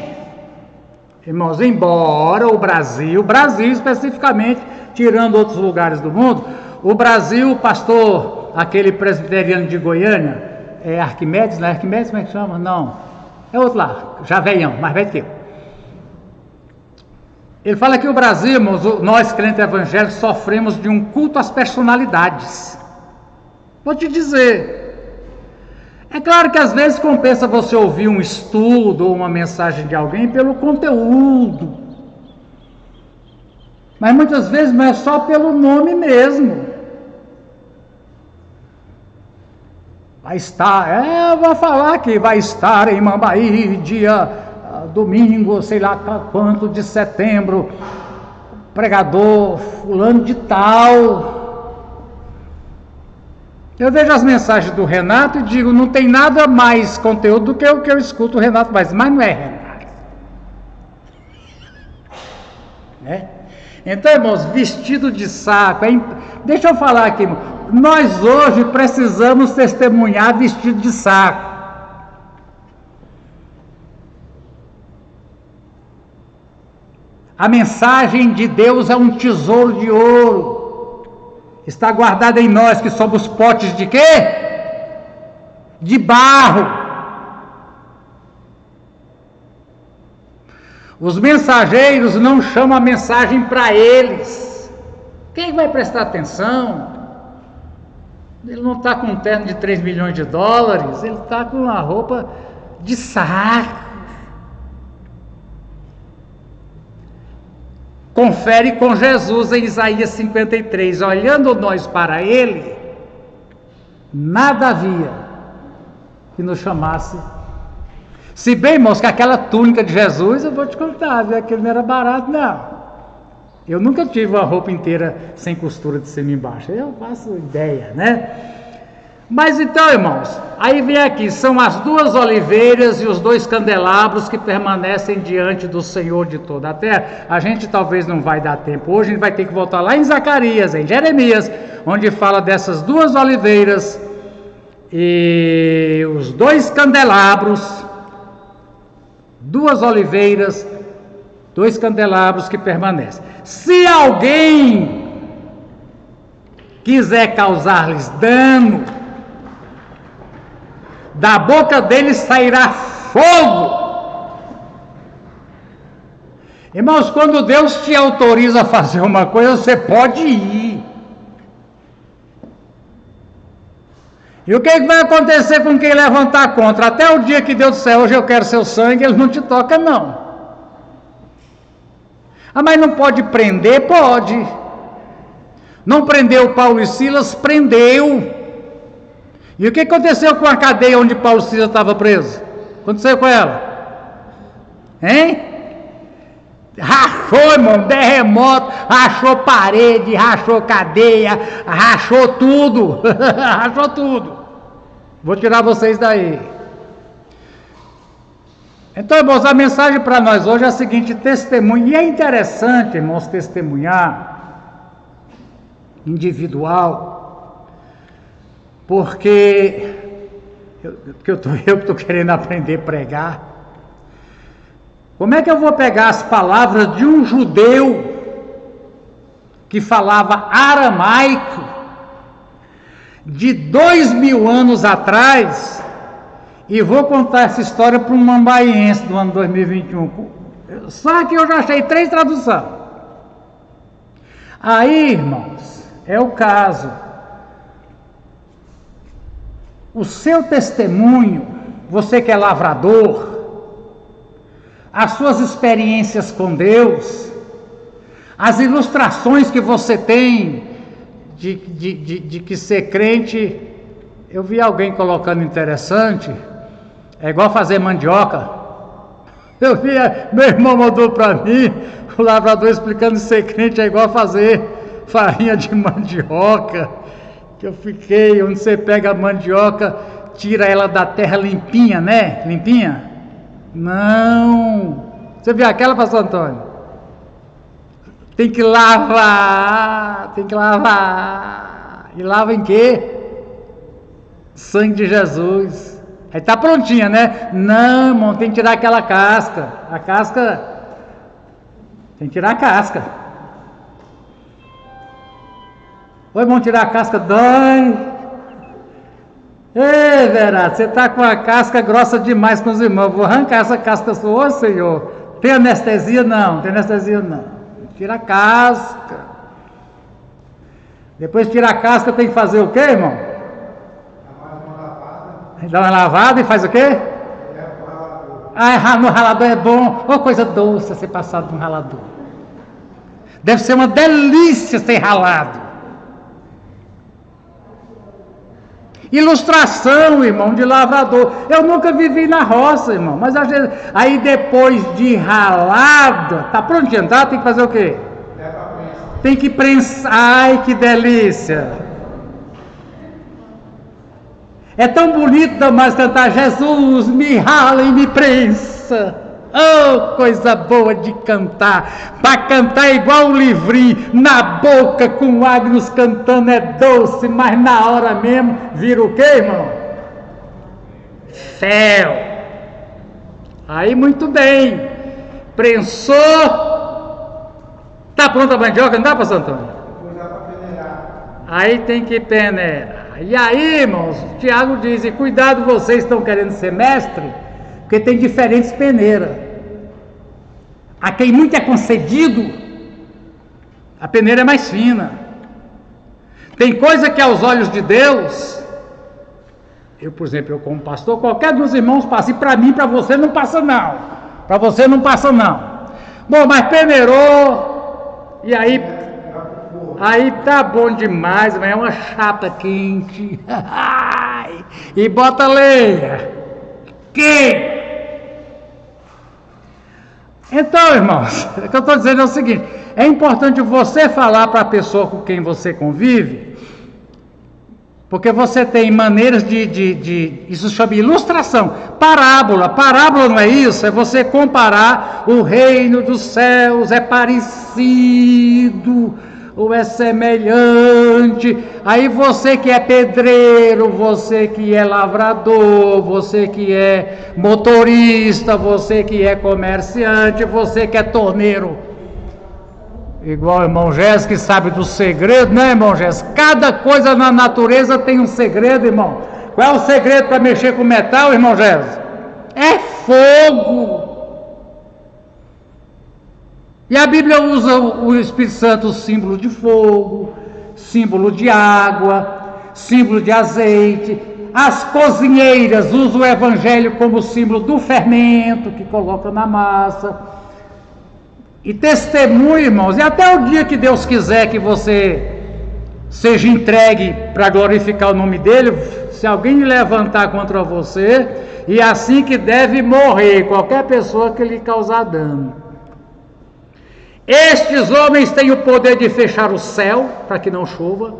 irmãos, embora o Brasil especificamente, tirando outros lugares do mundo, o Brasil, o pastor, aquele presbiteriano de Goiânia, Arquimedes, não é Arquimedes, como é que chama? Não, é outro lá, já velhão, mais velho que eu. Ele fala que o Brasil, irmãos, nós crentes evangélicos sofremos de um culto às personalidades. Vou te dizer, é claro que às vezes compensa você ouvir um estudo ou uma mensagem de alguém pelo conteúdo, mas muitas vezes não é só pelo nome mesmo. Vai estar, vou falar que vai estar em Mambaí, dia domingo, sei lá quanto de setembro, pregador fulano de tal. Eu vejo as mensagens do Renato e digo, não tem nada mais conteúdo do que o que eu escuto o Renato, mas não é Renato, né? Então, irmãos, vestido de saco, deixa eu falar aqui, irmão, nós hoje precisamos testemunhar vestido de saco. A mensagem de Deus é um tesouro de ouro, está guardada em nós que somos potes de quê? De barro. Os mensageiros não chamam a mensagem para eles. Quem vai prestar atenção? Ele não está com um terno de 3 milhões de dólares, ele está com uma roupa de saco. Confere com Jesus em Isaías 53, olhando nós para ele, nada havia que nos chamasse. Se bem, irmãos, que aquela túnica de Jesus, eu vou te contar, viu? Aquilo não era barato, não. Eu nunca tive uma roupa inteira sem costura de cima e embaixo, eu faço ideia, né? Mas então, irmãos, aí vem aqui, são as 2 oliveiras e os 2 candelabros que permanecem diante do Senhor de toda a terra. A gente talvez não vai dar tempo hoje, a gente vai ter que voltar lá em Zacarias, em Jeremias, onde fala dessas 2 oliveiras e os 2 candelabros, 2 oliveiras, 2 candelabros que permanecem. Se alguém quiser causar-lhes dano, da boca deles sairá fogo. Irmãos, quando Deus te autoriza a fazer uma coisa, você pode ir. E o que vai acontecer com quem levantar contra? Até o dia que Deus disser, hoje eu quero seu sangue, ele não te toca, não. Ah, mas não pode prender? Pode. Não prendeu Paulo e Silas? Prendeu. E o que aconteceu com a cadeia onde Paulo e Silas estavam presos? O que aconteceu com ela? Hein? Rachou, irmão, terremoto, rachou parede, rachou cadeia, rachou tudo. Rachou tudo. Vou tirar vocês daí. Então, irmãos, a mensagem para nós hoje é a seguinte: testemunho. E é interessante, irmãos, testemunhar individual. Porque eu estou querendo aprender a pregar. Como é que eu vou pegar as palavras de um judeu que falava aramaico de 2000 anos atrás, e vou contar essa história para um mambaiense do ano 2021. Só que eu já achei 3 traduções. Aí, irmãos, é o caso. O seu testemunho, você que é lavrador, as suas experiências com Deus, as ilustrações que você tem de que ser crente, eu vi alguém colocando interessante, é igual fazer mandioca. Eu vi, meu irmão mandou para mim, o lavrador explicando que ser crente é igual fazer farinha de mandioca. Que eu fiquei, onde você pega a mandioca, tira ela da terra limpinha, né? Limpinha? Não. Você viu aquela, pastor Antônio? Tem que lavar. E lava em quê? Sangue de Jesus. Aí tá prontinha, né? Não, irmão, tem que tirar aquela casca. A casca, tem que tirar a casca. Oi, irmão, tirar a casca, dói. Ei, Verá, você tá com a casca grossa demais com os irmãos. Vou arrancar essa casca sua, ô Senhor. Tem anestesia? Não, tem anestesia não. Tira a casca. Depois de tirar a casca, tem que fazer o quê, irmão? Dá uma lavada e faz o quê? Ah, no ralador é bom. Oh, coisa doce ser passado no ralador. Deve ser uma delícia ser ralado. Ilustração, irmão, de lavrador. Eu nunca vivi na roça, irmão. Mas aí depois de ralada, tá prontinho, tá? Tem que fazer o quê? Tem que prensar. Ai, que delícia. É tão bonito, Damares, cantar Jesus, me rala e me prensa. Oh, coisa boa de cantar. Para cantar é igual um livrinho, na boca com Agnus cantando é doce, mas na hora mesmo vira o quê, irmão? Fel. Aí muito bem. Prensou. Tá pronta a mandioca, não dá, pastor Antônio? Aí tem que peneirar. E aí, irmãos, Tiago diz, e cuidado, vocês estão querendo ser mestre, porque tem diferentes peneiras. A quem muito é concedido, a peneira é mais fina. Tem coisa que aos olhos de Deus, eu, por exemplo, eu como pastor, qualquer dos irmãos passa, e para mim, para você não passa não. Para você não passa não. Bom, mas peneirou, e aí tá bom demais, mas é uma chapa quente. E bota lenha. Quem? Então, irmãos, o que eu estou dizendo é o seguinte: é importante você falar para a pessoa com quem você convive, porque você tem maneiras isso chama ilustração, parábola. Parábola não é isso, é você comparar o reino dos céus, é parecido, ou é semelhante. Aí você que é pedreiro, você que é lavrador, você que é motorista, você que é comerciante, você que é torneiro, igual o irmão Gés, que sabe do segredo, né, irmão Gés? Cada coisa na natureza tem um segredo, irmão. Qual é o segredo para mexer com metal, irmão Gés? É fogo. E a Bíblia usa o Espírito Santo, o símbolo de fogo, símbolo de água, símbolo de azeite. As cozinheiras usam o Evangelho como símbolo do fermento que coloca na massa. E testemunho, irmãos, e até o dia que Deus quiser que você seja entregue para glorificar o nome dele, se alguém levantar contra você, e assim que deve morrer qualquer pessoa que lhe causar dano. Estes homens têm o poder de fechar o céu para que não chova,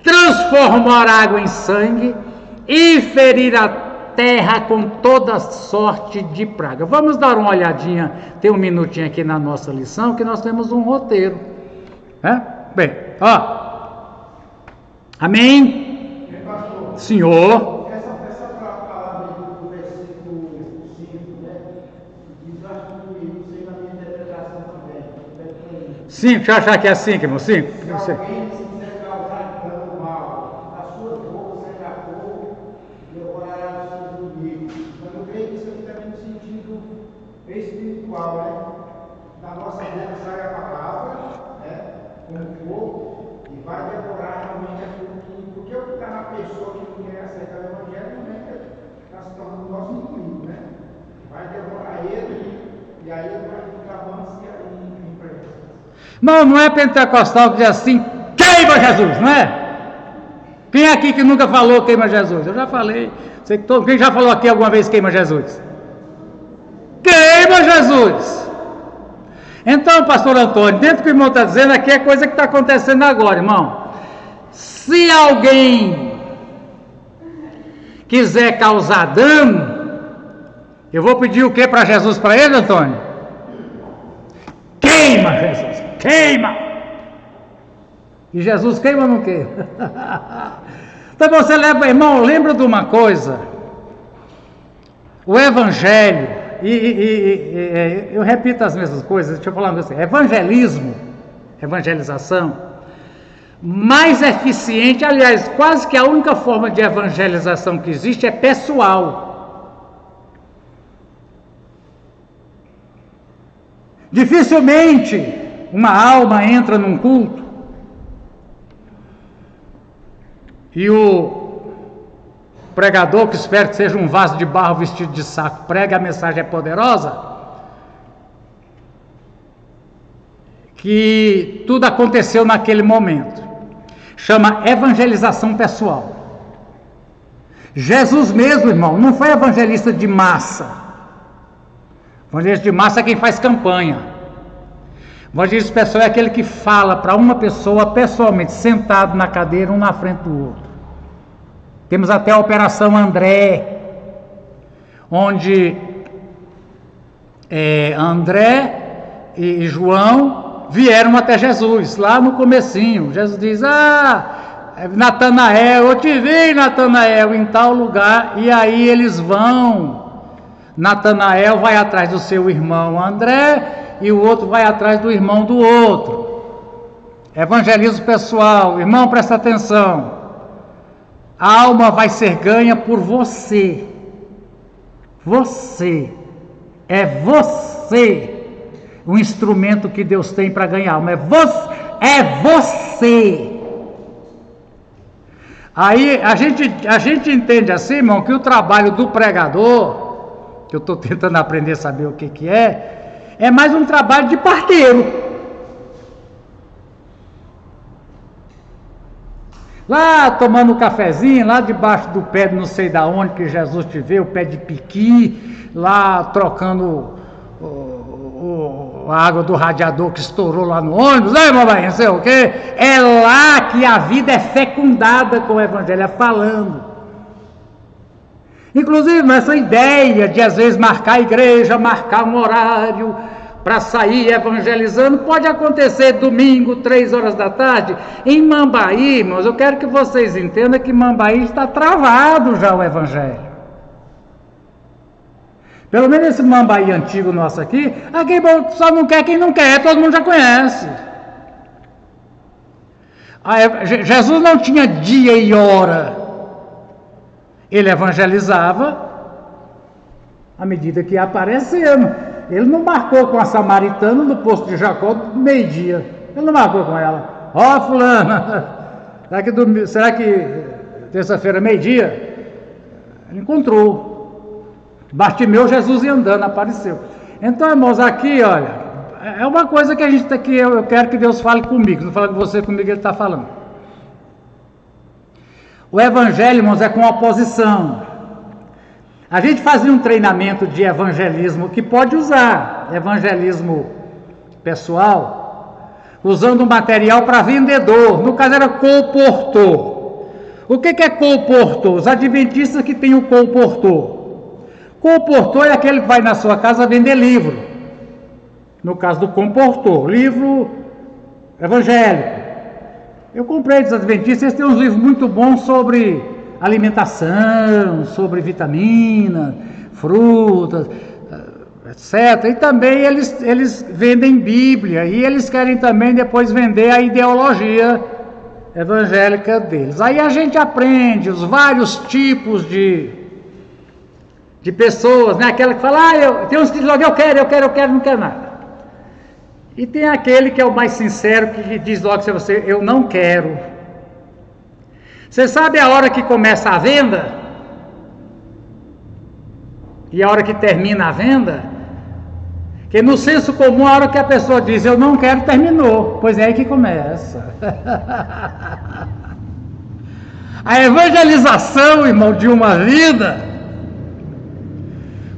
transformar água em sangue e ferir a terra com toda sorte de praga. Vamos dar uma olhadinha, tem um minutinho aqui na nossa lição, que nós temos um roteiro. Bem, ó. Amém? Senhor. Essa palavra do versículo 5, né? Diz, acho que não sei na minha interpretação também. 5, deixa eu achar que é 5, irmão. 5. Se alguém se quiser causar dano mal, a sua boca a nossa boca sai a palavra, né, como fogo, e vai devorar realmente aquilo que. Porque o que está na pessoa que não quer aceitar o Evangelho não está se tornando nosso inimigo, né? Vai devorar ele, e aí ele vai ficar manso e aí empresa. Não é pentecostal que diz assim, queima Jesus, não é? Quem é aqui que nunca falou queima Jesus? Eu já falei. Sei que quem já falou aqui alguma vez queima Jesus? Queima Jesus! Então, pastor Antônio, dentro do que o irmão está dizendo aqui é coisa que está acontecendo agora, irmão. Se alguém quiser causar dano, eu vou pedir o que para Jesus para ele, Antônio? Queima, Jesus! Queima! E Jesus queima ou não queima? Então você leva, irmão, lembra de uma coisa? O Evangelho, eu repito as mesmas coisas, deixa eu falar uma coisa assim, evangelismo, evangelização, mais eficiente, aliás, quase que a única forma de evangelização que existe é pessoal. Dificilmente uma alma entra num culto e o pregador, que espero que seja um vaso de barro vestido de saco, prega a mensagem poderosa, que tudo aconteceu naquele momento. Chama evangelização pessoal. Jesus mesmo, irmão, não foi evangelista de massa. Evangelista de massa é quem faz campanha. Evangelista pessoal é aquele que fala para uma pessoa pessoalmente, sentado na cadeira, um na frente do outro. Temos até a Operação André, onde André e João vieram até Jesus, lá no comecinho. Jesus diz, Natanael, eu te vi, Natanael, em tal lugar, e aí eles vão. Natanael vai atrás do seu irmão André, e o outro vai atrás do irmão do outro. Evangelismo pessoal, irmão, presta atenção. A alma vai ser ganha por você. Você. É você o instrumento que Deus tem para ganhar a alma. É você. Aí a gente entende assim, irmão, que o trabalho do pregador, que eu estou tentando aprender a saber o que é mais um trabalho de parteiro. Lá tomando um cafezinho, lá debaixo do pé de não sei da onde que Jesus te vê, o pé de piqui, lá trocando a água do radiador que estourou lá no ônibus, mamãe, não sei o quê. É lá que a vida é fecundada com o Evangelho, é falando. Inclusive, essa ideia de às vezes marcar a igreja, marcar um horário para sair evangelizando, pode acontecer domingo, 3 horas da tarde, em Mambaí, irmãos. Eu quero que vocês entendam que Mambaí está travado já o Evangelho. Pelo menos esse Mambaí antigo nosso aqui só não quer quem não quer, todo mundo já conhece. Jesus não tinha dia e hora, ele evangelizava à medida que ia aparecendo. Ele não marcou com a samaritana no posto de Jacó meio-dia. Ele não marcou com ela. Fulana, será que terça-feira meio-dia? Ele encontrou. Bartimeu, Jesus ia andando, apareceu. Então, irmãos, aqui, olha, é uma coisa que a gente que eu quero que Deus fale comigo. Não fala com você, comigo ele está falando. O Evangelho, irmãos, é com oposição. A gente fazia um treinamento de evangelismo que pode usar evangelismo pessoal, usando material para vendedor. No caso era colportor. O que é colportor? Os adventistas que tem o colportor. Colportor é aquele que vai na sua casa vender livro. No caso do comportor, livro evangélico. Eu comprei dos adventistas, eles têm uns livros muito bons sobre alimentação, sobre vitaminas, frutas, etc. E também eles vendem Bíblia, e eles querem também depois vender a ideologia evangélica deles. Aí a gente aprende os vários tipos de pessoas, né? Aquela que fala, tem uns que dizem, eu quero, não quero nada. E tem aquele que é o mais sincero, que diz logo para você: eu não quero. Você sabe a hora que começa a venda? E a hora que termina a venda? Que no senso comum, a hora que a pessoa diz eu não quero, terminou. Pois é aí que começa. A evangelização, irmão, de uma vida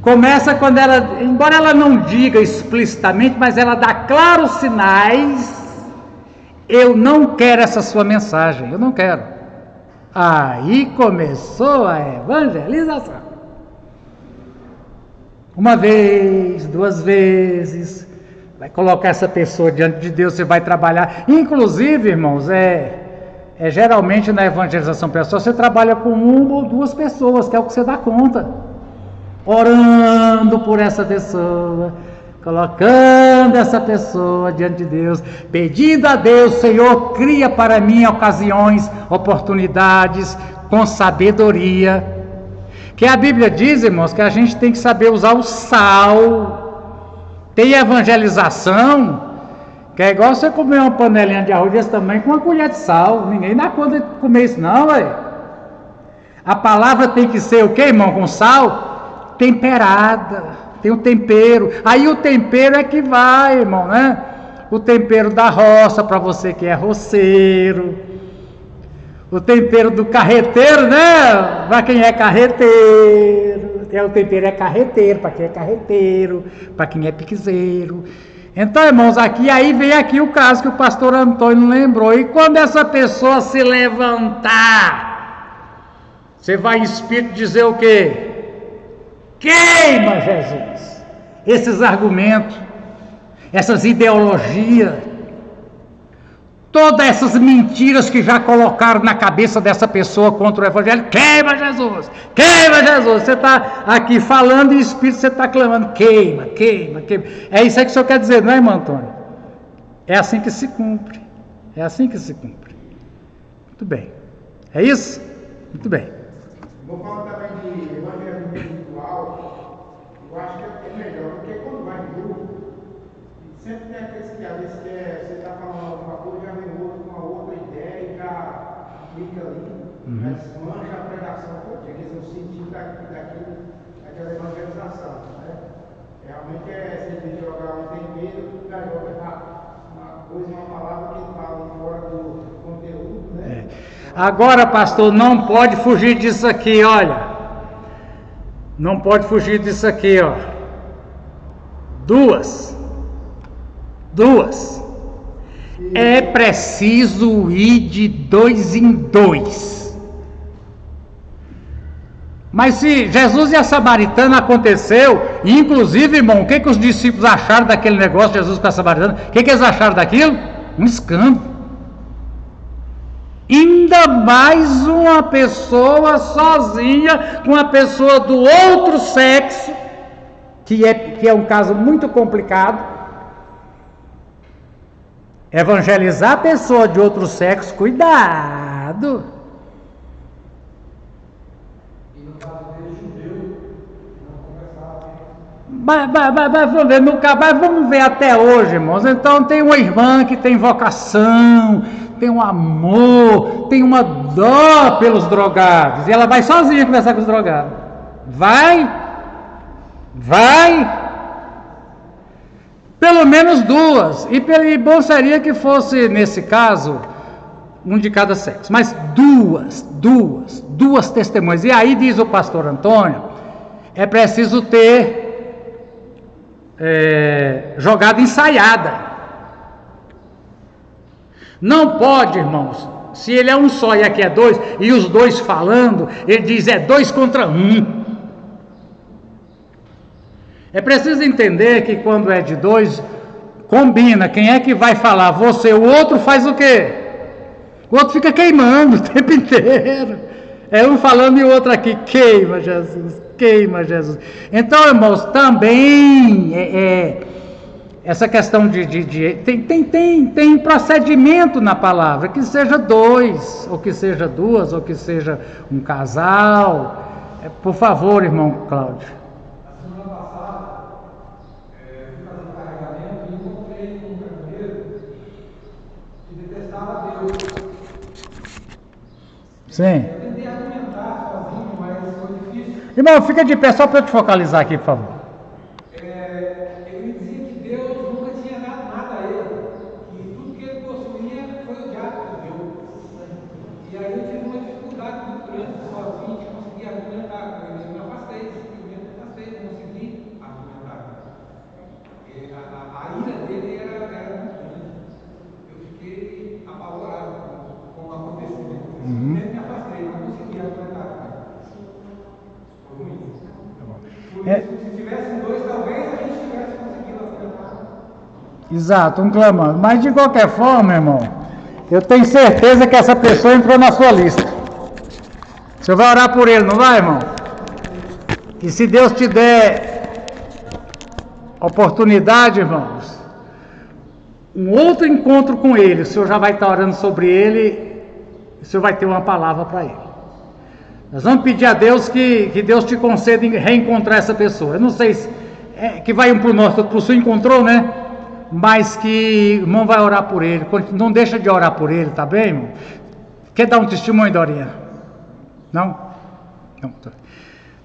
começa quando ela, embora ela não diga explicitamente, mas ela dá claros sinais: eu não quero essa sua mensagem, eu não quero. Aí começou a evangelização. Uma vez, duas vezes, vai colocar essa pessoa diante de Deus, você vai trabalhar. Inclusive, irmãos, geralmente na evangelização pessoal, você trabalha com uma ou duas pessoas, que é o que você dá conta. Orando por essa pessoa, colocando essa pessoa diante de Deus, pedindo a Deus: Senhor, cria para mim ocasiões, oportunidades, com sabedoria. Que a Bíblia diz, irmãos, que a gente tem que saber usar o sal. Tem evangelização que é igual você comer uma panelinha de arroz desse tamanho com uma colher de sal. Ninguém dá conta de comer isso não, velho. A palavra tem que ser o quê, irmão? Com sal? Temperada. Tem o tempero. Aí o tempero é que vai, irmão, né? O tempero da roça, para você que é roceiro. O tempero do carreteiro, né? Para quem é carreteiro. O tempero é carreteiro, para quem é carreteiro, para quem é piquezeiro. Então, irmãos, aí vem aqui o caso que o pastor Antônio lembrou. E quando essa pessoa se levantar, você vai em espírito dizer o quê? Queima, Jesus! Esses argumentos, essas ideologias, todas essas mentiras que já colocaram na cabeça dessa pessoa contra o Evangelho: queima, Jesus! Queima, Jesus! Você está aqui falando e em espírito você está clamando: queima, queima, queima. É isso aí que o senhor quer dizer, não é, irmão Antônio? É assim que se cumpre. É assim que se cumpre. Muito bem. É isso? Muito bem. Vou falar também de evangelismo espiritual. Eu acho que é melhor, porque quando vai em grupo, sempre tem aqueles que às vezes você está falando alguma coisa, já vem outro com uma outra ideia e já aplica ali, já desmancha a pregação toda, quer dizer, o sentido daquela evangelização. Né? Realmente você tem que jogar um tempero, já joga uma coisa, uma palavra que fala fora do conteúdo. Né? Agora, pastor, não pode fugir disso aqui, olha. Não pode fugir disso aqui, ó. Duas. É preciso ir de 2 em 2. Mas se Jesus e a samaritana aconteceu, inclusive, irmão, o que os discípulos acharam daquele negócio de Jesus com a samaritana? O que eles acharam daquilo? Um escândalo. Ainda mais uma pessoa sozinha com uma pessoa do outro sexo, que é um caso muito complicado. Evangelizar a pessoa de outro sexo, cuidado. E no caso dele, judeu, não conversava. Mas vamos ver até hoje, irmãos. Então tem uma irmã que tem vocação, tem um amor, tem uma dó pelos drogados, e ela vai sozinha conversar com os drogados. Vai. Pelo menos 2. E bom seria que fosse, nesse caso, um de cada sexo. Mas duas testemunhas. E aí diz o pastor Antônio, é preciso ter jogada ensaiada. Não pode, irmãos, se ele é um só e aqui é 2, e os 2 falando, ele diz 2 contra 1. É preciso entender que quando é de 2, combina. Quem é que vai falar? Você. O outro faz o quê? O outro fica queimando o tempo inteiro. É um falando e o outro aqui: queima, Jesus, queima, Jesus. Então, irmãos, também essa questão tem procedimento na palavra, que seja 2, ou que seja 2, ou que seja um casal. Por favor, irmão Cláudio. A semana passada, fui fazer um carregamento e encontrei um Sim. Eu tentei argumentar sozinho, mas foi difícil. Irmão, fica de pé só para eu te focalizar aqui, por favor. Ele dizia que Deus nunca tinha dado nada a ele, que tudo que ele possuía foi o diabo que deu. E aí eu tive uma dificuldade muito grande sozinho de conseguir argumentar com ele. Eu me afastei, simplesmente me afastei, não consegui argumentar. A ira dele era muito grande. Eu fiquei apavorado com o acontecimento. Simplesmente me afastei, não consegui argumentar com ele. Foi ruim. Por isso, se tivessem dois, talvez a gente tivesse conseguido argumentar. Exato, um clamando. Mas de qualquer forma, irmão, eu tenho certeza que essa pessoa entrou na sua lista. O senhor vai orar por ele, não vai, irmão? E se Deus te der oportunidade, irmãos, um outro encontro com ele, o senhor já vai estar orando sobre ele, o senhor vai ter uma palavra para ele. Nós vamos pedir a Deus que Deus te conceda reencontrar essa pessoa. Eu não sei se que vai um para o nosso, outro para o seu, encontrou, né? Mas que o irmão vai orar por ele. Não deixa de orar por ele, tá bem, irmão? Quer dar um testemunho, Dorinha? Não? Não.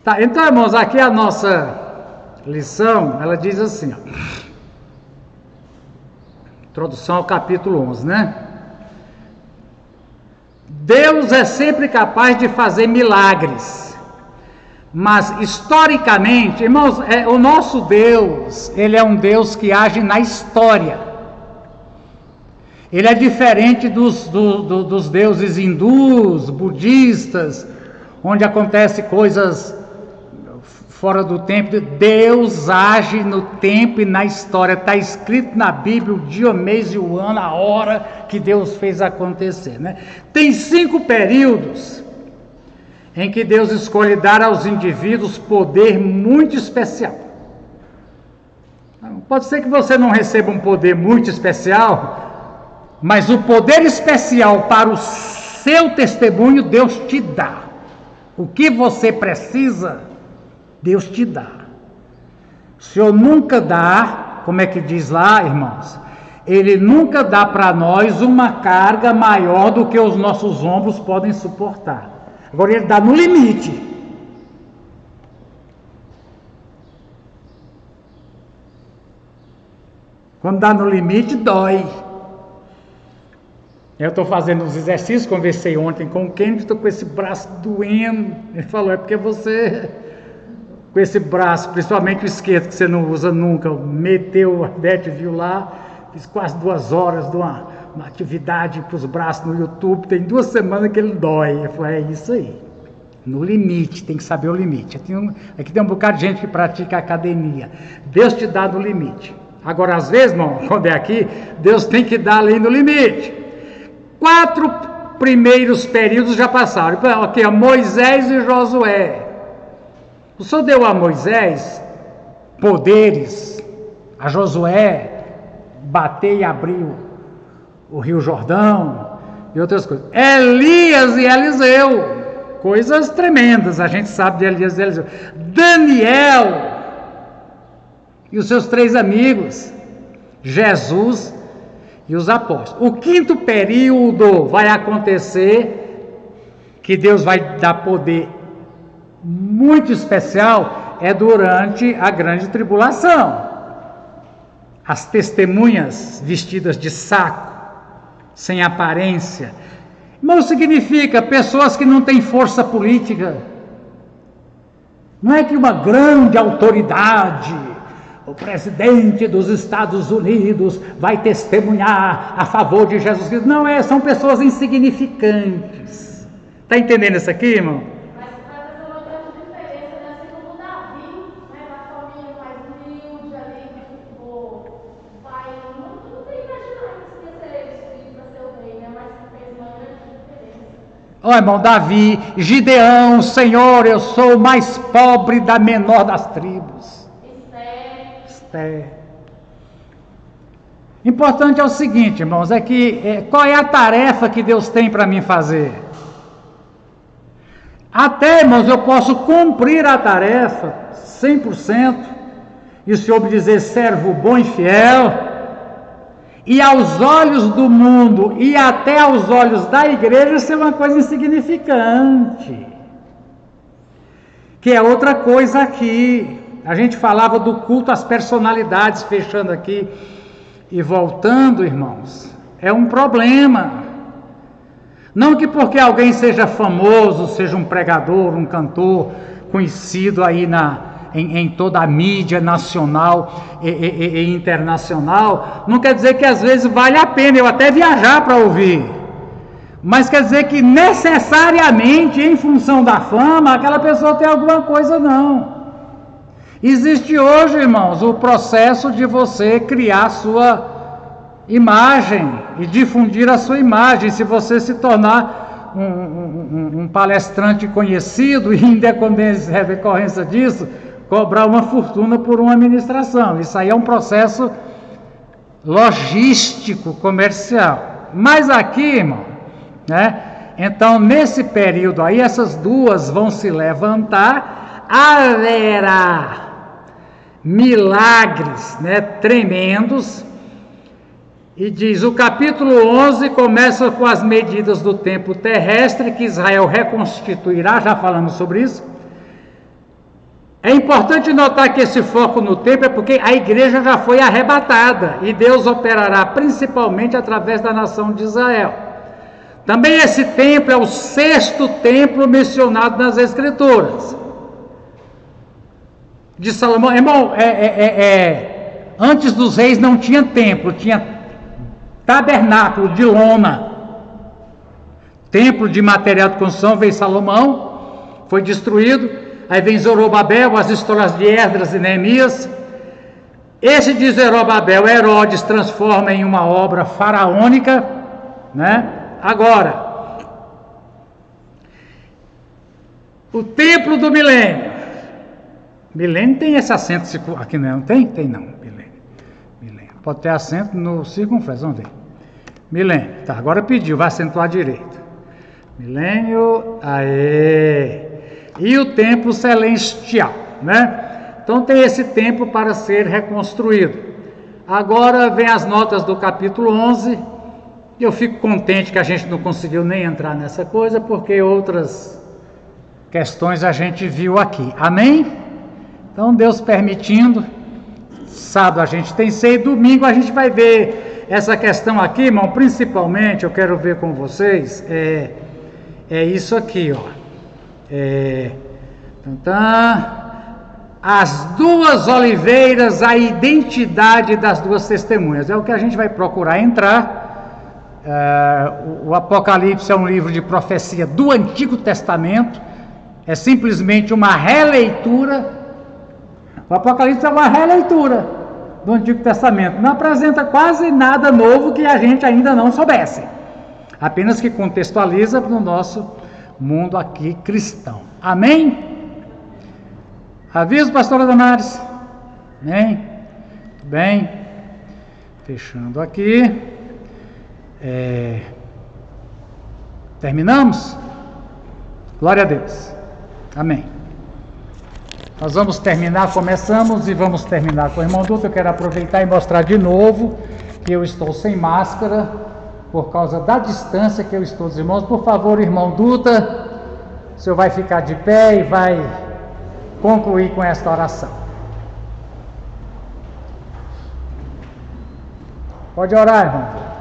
Tá, então, irmãos, aqui a nossa lição, ela diz assim, ó. Introdução ao capítulo 11, né? Deus é sempre capaz de fazer milagres, mas historicamente, irmãos, o nosso Deus, ele é um Deus que age na história. Ele é diferente dos deuses hindus, budistas, onde acontecem coisas fora do tempo. Deus age no tempo e na história. Está escrito na Bíblia o dia, o mês e o ano, a hora que Deus fez acontecer, né? Tem 5 períodos em que Deus escolhe dar aos indivíduos poder muito especial. Pode ser que você não receba um poder muito especial, mas o poder especial para o seu testemunho Deus te dá. O que você precisa, Deus te dá. O Senhor nunca dá, como é que diz lá, irmãos? Ele nunca dá para nós uma carga maior do que os nossos ombros podem suportar. Agora ele dá no limite. Quando dá no limite, dói. Eu estou fazendo uns exercícios, conversei ontem com o Kennedy, estou com esse braço doendo. Ele falou, é porque você, com esse braço, principalmente o esquerdo, que você não usa nunca, meteu, a Beth viu lá, fiz quase 2 horas de uma atividade para os braços no YouTube, tem 2 semanas que ele dói. Eu falei, é isso aí, no limite, tem que saber o limite. Aqui tem um bocado de gente que pratica academia, Deus te dá no limite. Agora, às vezes, irmão, quando é aqui, Deus tem que dar ali no limite. 4 primeiros períodos já passaram. Aqui, Moisés e Josué. O Senhor deu a Moisés poderes, a Josué bater e abrir o Rio Jordão e outras coisas. Elias e Eliseu, coisas tremendas, a gente sabe de Elias e Eliseu. Daniel e os seus 3 amigos, Jesus e os apóstolos. O 5º período vai acontecer, que Deus vai dar poder muito especial, é durante a grande tribulação. As testemunhas vestidas de saco, sem aparência. Não significa pessoas que não têm força política. Não é que uma grande autoridade, o presidente dos Estados Unidos, vai testemunhar a favor de Jesus Cristo. Não é, são pessoas insignificantes. Está entendendo isso aqui, irmão? Mas vai fazer uma grande diferença, né? Assim como Davi, né? Da família mais humilde ali, o pai, não tem imaginado que ia ser escolhido para ser o rei, né? Mas fez uma grande diferença. Ó, irmão, Davi, Gideão, Senhor, eu sou o mais pobre da menor das tribos. Importante é o seguinte, irmãos, qual é a tarefa que Deus tem para mim fazer? Até, irmãos, eu posso cumprir a tarefa 100%, e o Senhor me dizer servo bom e fiel, E aos olhos do mundo e até aos olhos da igreja, isso é uma coisa insignificante. Que é outra coisa aqui. A gente falava do culto às personalidades, fechando aqui e voltando, irmãos. É um problema. Não que porque alguém seja famoso, seja um pregador, um cantor, conhecido aí em toda a mídia nacional e internacional, não quer dizer que às vezes vale a pena eu até viajar para ouvir. Mas quer dizer que necessariamente, em função da fama, aquela pessoa tem alguma coisa, não. Existe hoje, irmãos, o processo de você criar a sua imagem e difundir a sua imagem. Se você se tornar um palestrante conhecido e em decorrência disso, cobrar uma fortuna por uma administração. Isso aí é um processo logístico, comercial. Mas aqui, irmão, né? Então, nesse período aí, essas duas vão se levantar, haverá milagres, né, tremendos, e diz, o capítulo 11 começa com as medidas do tempo terrestre, que Israel reconstituirá, já falamos sobre isso. É importante notar que esse foco no tempo é porque a igreja já foi arrebatada, e Deus operará principalmente através da nação de Israel. Também esse templo é o 6º templo mencionado nas Escrituras. De Salomão, irmão, antes dos reis não tinha templo, tinha tabernáculo de lona. Templo de material de construção veio Salomão, foi destruído. Aí vem Zorobabel, as histórias de Esdras e Neemias. Esse de Zorobabel, Herodes transforma em uma obra faraônica, né? Agora, o templo do milênio. Milênio tem esse acento aqui, não tem? Tem não, milênio. Pode ter acento no circunflexo, vamos ver. Milênio, tá, agora pediu, vai acentuar direito. Milênio, aê. E o templo celestial, né? Então tem esse templo para ser reconstruído. Agora vem as notas do capítulo 11. Eu fico contente que a gente não conseguiu nem entrar nessa coisa, porque outras questões a gente viu aqui. Amém? Então, Deus permitindo, sábado a gente tem ceia, domingo a gente vai ver essa questão aqui, irmão. Principalmente, eu quero ver com vocês, é isso aqui, ó. As duas oliveiras, a identidade das duas testemunhas. É o que a gente vai procurar entrar. O Apocalipse é um livro de profecia do Antigo Testamento, é simplesmente uma releitura. O Apocalipse é uma releitura do Antigo Testamento, não apresenta quase nada novo que a gente ainda não soubesse, apenas que contextualiza no nosso mundo aqui cristão. Amém? Aviso, pastora Damares? Amém? Muito bem, fechando aqui. Terminamos? Glória a Deus. Amém. Nós vamos terminar, começamos e vamos terminar com o irmão Dutra. Eu quero aproveitar e mostrar de novo que eu estou sem máscara por causa da distância que eu estou dos irmãos. Por favor, irmão Dutra, o senhor vai ficar de pé e vai concluir com esta oração. Pode orar, irmão.